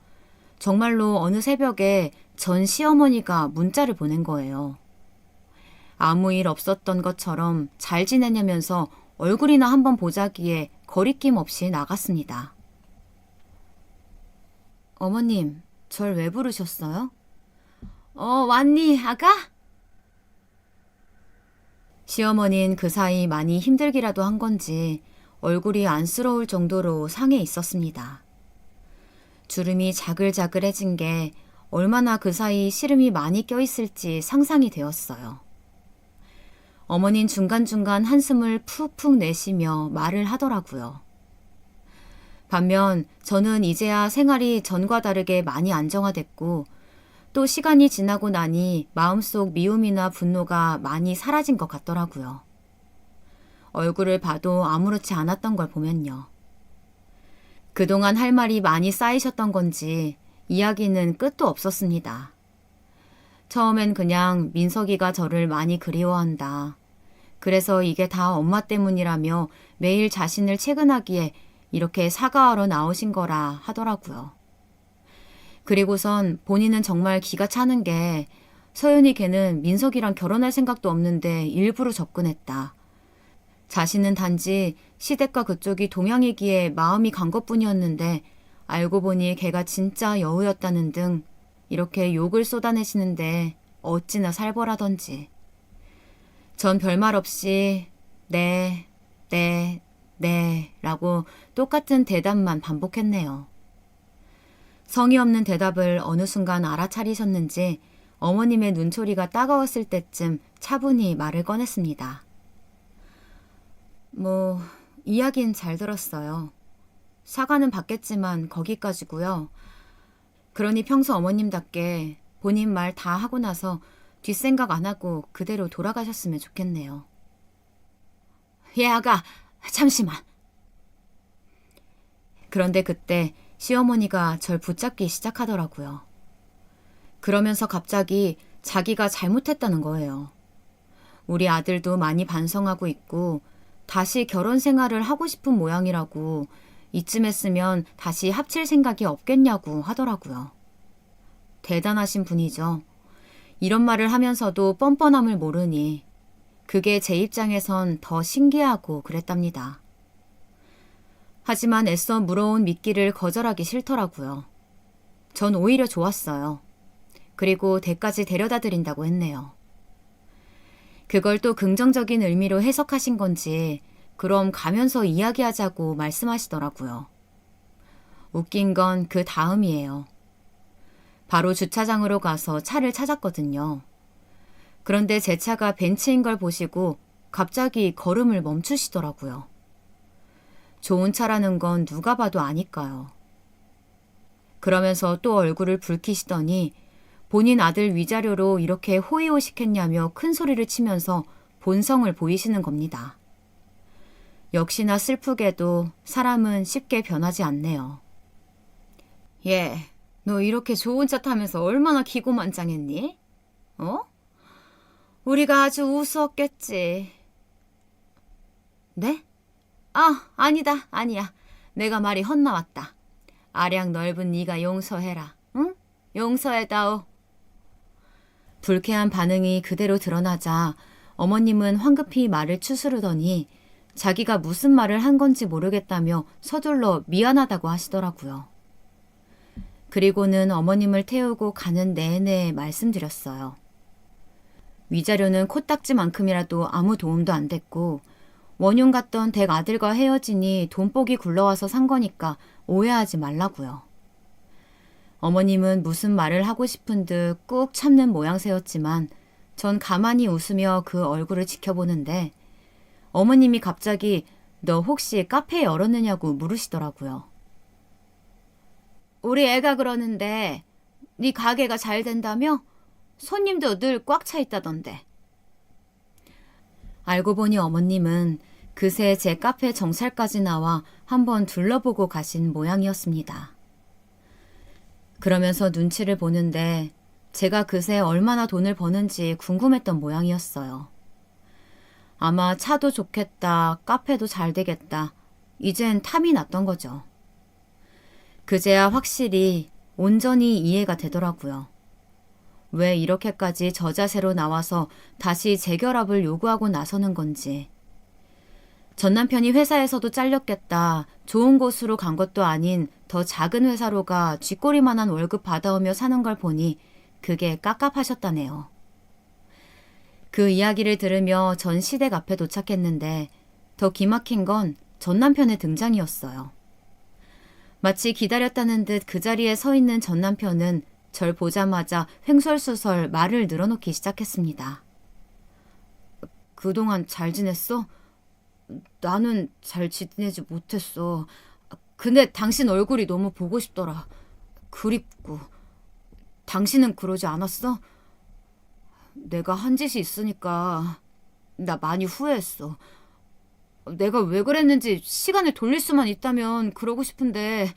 정말로 어느 새벽에 전 시어머니가 문자를 보낸 거예요. 아무 일 없었던 것처럼 잘 지내냐면서 얼굴이나 한번 보자기에 거리낌 없이 나갔습니다. 어머님, 절 왜 부르셨어요? 왔니, 아가? 시어머니는 그 사이 많이 힘들기라도 한 건지 얼굴이 안쓰러울 정도로 상해 있었습니다. 주름이 자글자글해진 게 얼마나 그 사이 시름이 많이 껴있을지 상상이 되었어요. 어머니는 중간중간 한숨을 푹푹 내쉬며 말을 하더라고요. 반면 저는 이제야 생활이 전과 다르게 많이 안정화됐고 또 시간이 지나고 나니 마음속 미움이나 분노가 많이 사라진 것 같더라고요. 얼굴을 봐도 아무렇지 않았던 걸 보면요. 그동안 할 말이 많이 쌓이셨던 건지 이야기는 끝도 없었습니다. 처음엔 그냥 민석이가 저를 많이 그리워한다. 그래서 이게 다 엄마 때문이라며 매일 자신을 채근하기에 이렇게 사과하러 나오신 거라 하더라고요. 그리고선 본인은 정말 기가 차는 게 서연이 걔는 민석이랑 결혼할 생각도 없는데 일부러 접근했다. 자신은 단지 시댁과 그쪽이 동양이기에 마음이 간 것뿐이었는데 알고 보니 걔가 진짜 여우였다는 등 이렇게 욕을 쏟아내시는데 어찌나 살벌하던지. 전 별말 없이 네 라고 똑같은 대답만 반복했네요. 성의 없는 대답을 어느 순간 알아차리셨는지 어머님의 눈초리가 따가웠을 때쯤 차분히 말을 꺼냈습니다. 이야긴 잘 들었어요. 사과는 받겠지만 거기까지고요. 그러니 평소 어머님답게 본인 말 다 하고 나서 뒷생각 안 하고 그대로 돌아가셨으면 좋겠네요. 아가, 잠시만. 그런데 그때 시어머니가 절 붙잡기 시작하더라고요. 그러면서 갑자기 자기가 잘못했다는 거예요. 우리 아들도 많이 반성하고 있고 다시 결혼 생활을 하고 싶은 모양이라고 이쯤 했으면 다시 합칠 생각이 없겠냐고 하더라고요. 대단하신 분이죠. 이런 말을 하면서도 뻔뻔함을 모르니 그게 제 입장에선 더 신기하고 그랬답니다. 하지만 애써 물어온 미끼를 거절하기 싫더라고요. 전 오히려 좋았어요. 그리고 댁까지 데려다 드린다고 했네요. 그걸 또 긍정적인 의미로 해석하신 건지 그럼 가면서 이야기하자고 말씀하시더라고요. 웃긴 건 그 다음이에요. 바로 주차장으로 가서 차를 찾았거든요. 그런데 제 차가 벤츠인 걸 보시고 갑자기 걸음을 멈추시더라고요. 좋은 차라는 건 누가 봐도 아니까요. 그러면서 또 얼굴을 붉히시더니 본인 아들 위자료로 이렇게 호의호식했냐며 큰 소리를 치면서 본성을 보이시는 겁니다. 역시나 슬프게도 사람은 쉽게 변하지 않네요. 너 이렇게 좋은 차 타면서 얼마나 기고만장했니? 우리가 아주 우스웠겠지. 네? 아니야. 내가 말이 헛나왔다. 아량 넓은 네가 용서해라. 응? 용서해다오. 불쾌한 반응이 그대로 드러나자 어머님은 황급히 말을 추스르더니 자기가 무슨 말을 한 건지 모르겠다며 서둘러 미안하다고 하시더라고요. 그리고는 어머님을 태우고 가는 내내 말씀드렸어요. 위자료는 코딱지만큼이라도 아무 도움도 안 됐고 원흉 같던 댁 아들과 헤어지니 돈복이 굴러와서 산 거니까 오해하지 말라고요. 어머님은 무슨 말을 하고 싶은 듯 꾹 참는 모양새였지만 전 가만히 웃으며 그 얼굴을 지켜보는데 어머님이 갑자기 너 혹시 카페 열었느냐고 물으시더라고요. 우리 애가 그러는데 네 가게가 잘 된다며? 손님도 늘 꽉 차 있다던데. 알고 보니 어머님은 그새 제 카페 정찰까지 나와 한번 둘러보고 가신 모양이었습니다. 그러면서 눈치를 보는데 제가 그새 얼마나 돈을 버는지 궁금했던 모양이었어요. 아마 차도 좋겠다, 카페도 잘 되겠다. 이젠 탐이 났던 거죠. 그제야 확실히 온전히 이해가 되더라고요. 왜 이렇게까지 저자세로 나와서 다시 재결합을 요구하고 나서는 건지. 전 남편이 회사에서도 잘렸겠다, 좋은 곳으로 간 것도 아닌 더 작은 회사로 가 쥐꼬리만한 월급 받아오며 사는 걸 보니 그게 깝깝하셨다네요. 그 이야기를 들으며 전 시댁 앞에 도착했는데 더 기막힌 건 전 남편의 등장이었어요. 마치 기다렸다는 듯 그 자리에 서 있는 전 남편은 절 보자마자 횡설수설 말을 늘어놓기 시작했습니다. 그동안 잘 지냈어? 나는 잘 지내지 못했어. 근데 당신 얼굴이 너무 보고 싶더라. 그립고. 당신은 그러지 않았어? 내가 한 짓이 있으니까 나 많이 후회했어. 내가 왜 그랬는지 시간을 돌릴 수만 있다면 그러고 싶은데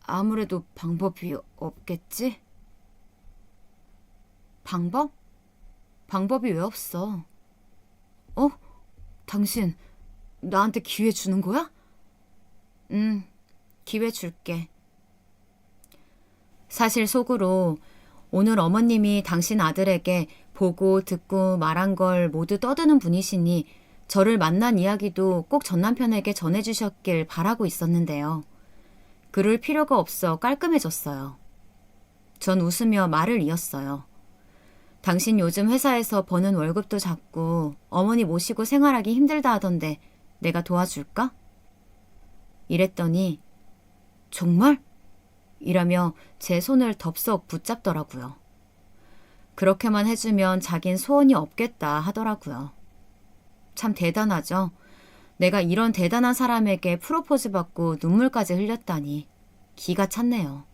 아무래도 방법이 없겠지? 방법? 방법이 왜 없어? 어? 당신 나한테 기회 주는 거야? 응, 기회 줄게. 사실 속으로 오늘 어머님이 당신 아들에게 보고 듣고 말한 걸 모두 떠드는 분이시니 저를 만난 이야기도 꼭 전 남편에게 전해주셨길 바라고 있었는데요. 그럴 필요가 없어 깔끔해졌어요. 전 웃으며 말을 이었어요. 당신 요즘 회사에서 버는 월급도 작고 어머니 모시고 생활하기 힘들다 하던데 내가 도와줄까? 이랬더니 정말? 이라며 제 손을 덥석 붙잡더라고요. 그렇게만 해주면 자긴 소원이 없겠다 하더라고요. 참 대단하죠? 내가 이런 대단한 사람에게 프로포즈 받고 눈물까지 흘렸다니 기가 찼네요.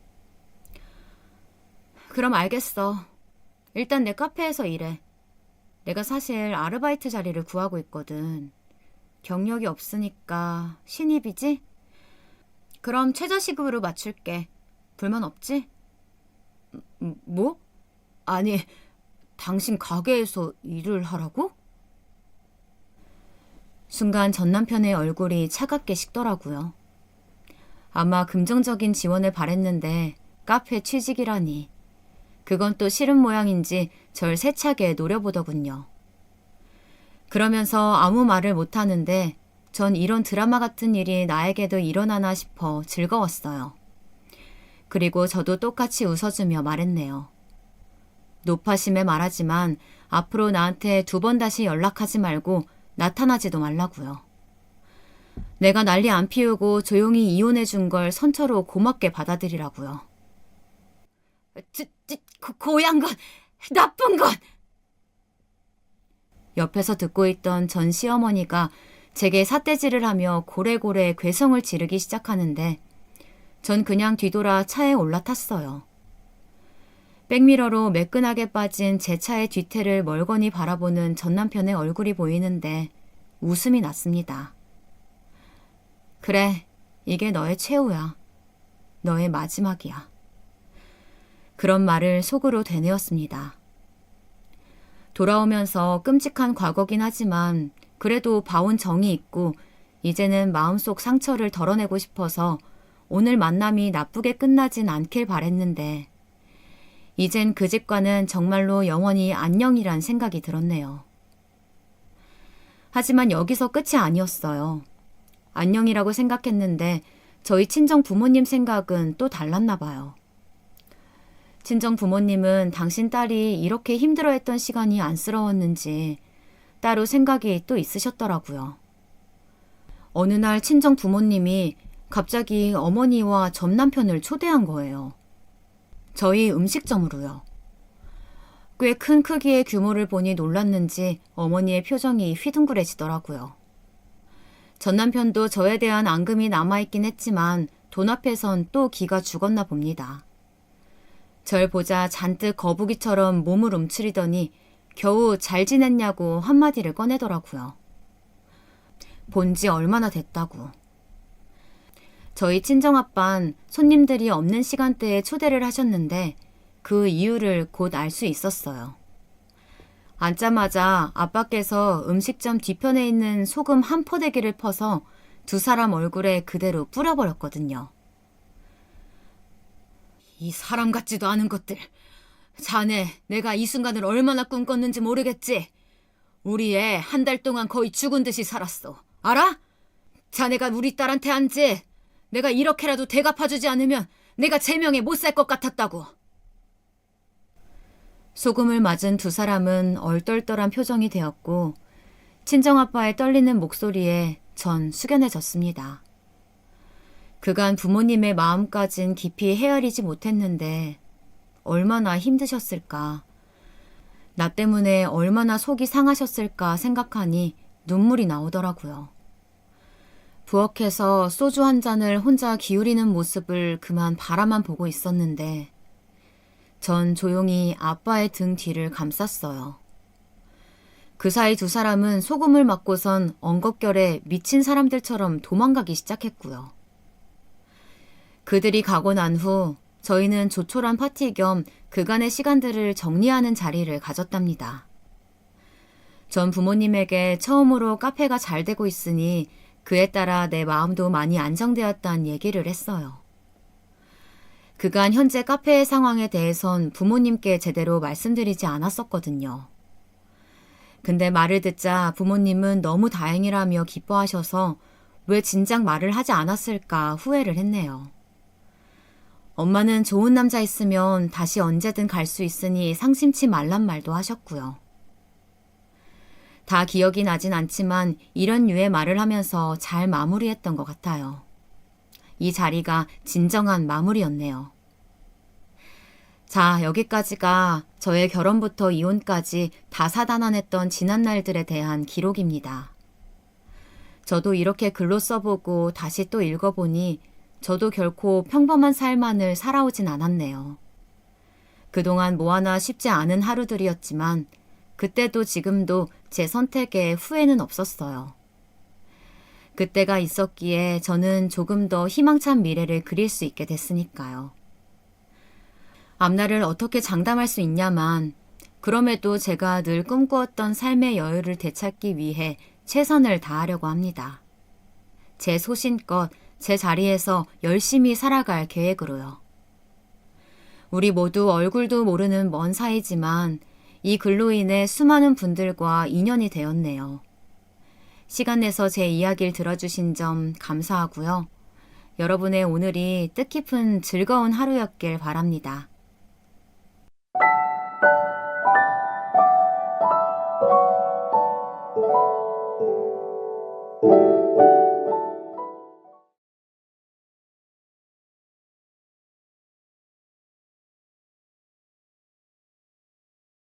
그럼 알겠어. 일단 내 카페에서 일해. 내가 사실 아르바이트 자리를 구하고 있거든. 경력이 없으니까 신입이지? 그럼 최저시급으로 맞출게. 불만 없지? 뭐? 아니, 당신 가게에서 일을 하라고? 순간 전 남편의 얼굴이 차갑게 식더라고요. 아마 긍정적인 지원을 바랬는데 카페 취직이라니. 그건 또 싫은 모양인지 절 세차게 노려보더군요. 그러면서 아무 말을 못하는데 전 이런 드라마 같은 일이 나에게도 일어나나 싶어 즐거웠어요. 그리고 저도 똑같이 웃어주며 말했네요. 노파심에 말하지만 앞으로 나한테 2번 다시 연락하지 말고 나타나지도 말라고요. 내가 난리 안 피우고 조용히 이혼해 준 걸 선처로 고맙게 받아들이라고요. 고얀 것! 나쁜 것! 옆에서 듣고 있던 전 시어머니가 제게 삿대질을 하며 고래고래 괴성을 지르기 시작하는데 전 그냥 뒤돌아 차에 올라탔어요. 백미러로 매끈하게 빠진 제 차의 뒤태를 멀거니 바라보는 전 남편의 얼굴이 보이는데 웃음이 났습니다. 그래, 이게 너의 최후야. 너의 마지막이야. 그런 말을 속으로 되뇌었습니다. 돌아오면서 끔찍한 과거긴 하지만 그래도 봐온 정이 있고 이제는 마음속 상처를 덜어내고 싶어서 오늘 만남이 나쁘게 끝나진 않길 바랬는데 이젠 그 집과는 정말로 영원히 안녕이란 생각이 들었네요. 하지만 여기서 끝이 아니었어요. 안녕이라고 생각했는데 저희 친정 부모님 생각은 또 달랐나 봐요. 친정 부모님은 당신 딸이 이렇게 힘들어했던 시간이 안쓰러웠는지 따로 생각이 또 있으셨더라고요. 어느 날 친정 부모님이 갑자기 어머니와 전 남편을 초대한 거예요. 저희 음식점으로요. 꽤 큰 크기의 규모를 보니 놀랐는지 어머니의 표정이 휘둥그레지더라고요. 전 남편도 저에 대한 앙금이 남아있긴 했지만 돈 앞에선 또 기가 죽었나 봅니다. 절 보자 잔뜩 거북이처럼 몸을 움츠리더니 겨우 잘 지냈냐고 한마디를 꺼내더라고요. 본지 얼마나 됐다고. 저희 친정아빤 손님들이 없는 시간대에 초대를 하셨는데 그 이유를 곧 알 수 있었어요. 앉자마자 아빠께서 음식점 뒤편에 있는 소금 한 포대기를 퍼서 2사람 얼굴에 그대로 뿌려버렸거든요. 이 사람 같지도 않은 것들. 자네, 내가 이 순간을 얼마나 꿈꿨는지 모르겠지? 우리 애 1달 동안 거의 죽은 듯이 살았어. 알아? 자네가 우리 딸한테 한 지 내가 이렇게라도 대갚아주지 않으면 내가 제명에 못 살 것 같았다고. 소금을 맞은 2사람은 얼떨떨한 표정이 되었고 친정아빠의 떨리는 목소리에 전 숙연해졌습니다. 그간 부모님의 마음까진 깊이 헤아리지 못했는데 얼마나 힘드셨을까. 나 때문에 얼마나 속이 상하셨을까 생각하니 눈물이 나오더라고요. 부엌에서 소주 한 잔을 혼자 기울이는 모습을 그만 바라만 보고 있었는데 전 조용히 아빠의 등 뒤를 감쌌어요. 그 사이 두 사람은 소금을 맞고선 엉겁결에 미친 사람들처럼 도망가기 시작했고요. 그들이 가고 난 후 저희는 조촐한 파티 겸 그간의 시간들을 정리하는 자리를 가졌답니다. 전 부모님에게 처음으로 카페가 잘 되고 있으니 그에 따라 내 마음도 많이 안정되었다는 얘기를 했어요. 그간 현재 카페의 상황에 대해선 부모님께 제대로 말씀드리지 않았었거든요. 근데 말을 듣자 부모님은 너무 다행이라며 기뻐하셔서 왜 진작 말을 하지 않았을까 후회를 했네요. 엄마는 좋은 남자 있으면 다시 언제든 갈 수 있으니 상심치 말란 말도 하셨고요. 다 기억이 나진 않지만 이런 류의 말을 하면서 잘 마무리했던 것 같아요. 이 자리가 진정한 마무리였네요. 자, 여기까지가 저의 결혼부터 이혼까지 다사다난했던 지난 날들에 대한 기록입니다. 저도 이렇게 글로 써보고 다시 또 읽어보니 저도 결코 평범한 삶만을 살아오진 않았네요. 그동안 뭐 하나 쉽지 않은 하루들이었지만 그때도 지금도 제 선택에 후회는 없었어요. 그때가 있었기에 저는 조금 더 희망찬 미래를 그릴 수 있게 됐으니까요. 앞날을 어떻게 장담할 수 있냐만 그럼에도 제가 늘 꿈꾸었던 삶의 여유를 되찾기 위해 최선을 다하려고 합니다. 제 소신껏 제 자리에서 열심히 살아갈 계획으로요. 우리 모두 얼굴도 모르는 먼 사이지만 이 글로 인해 수많은 분들과 인연이 되었네요. 시간 내서 제 이야기를 들어주신 점 감사하고요. 여러분의 오늘이 뜻깊은 즐거운 하루였길 바랍니다.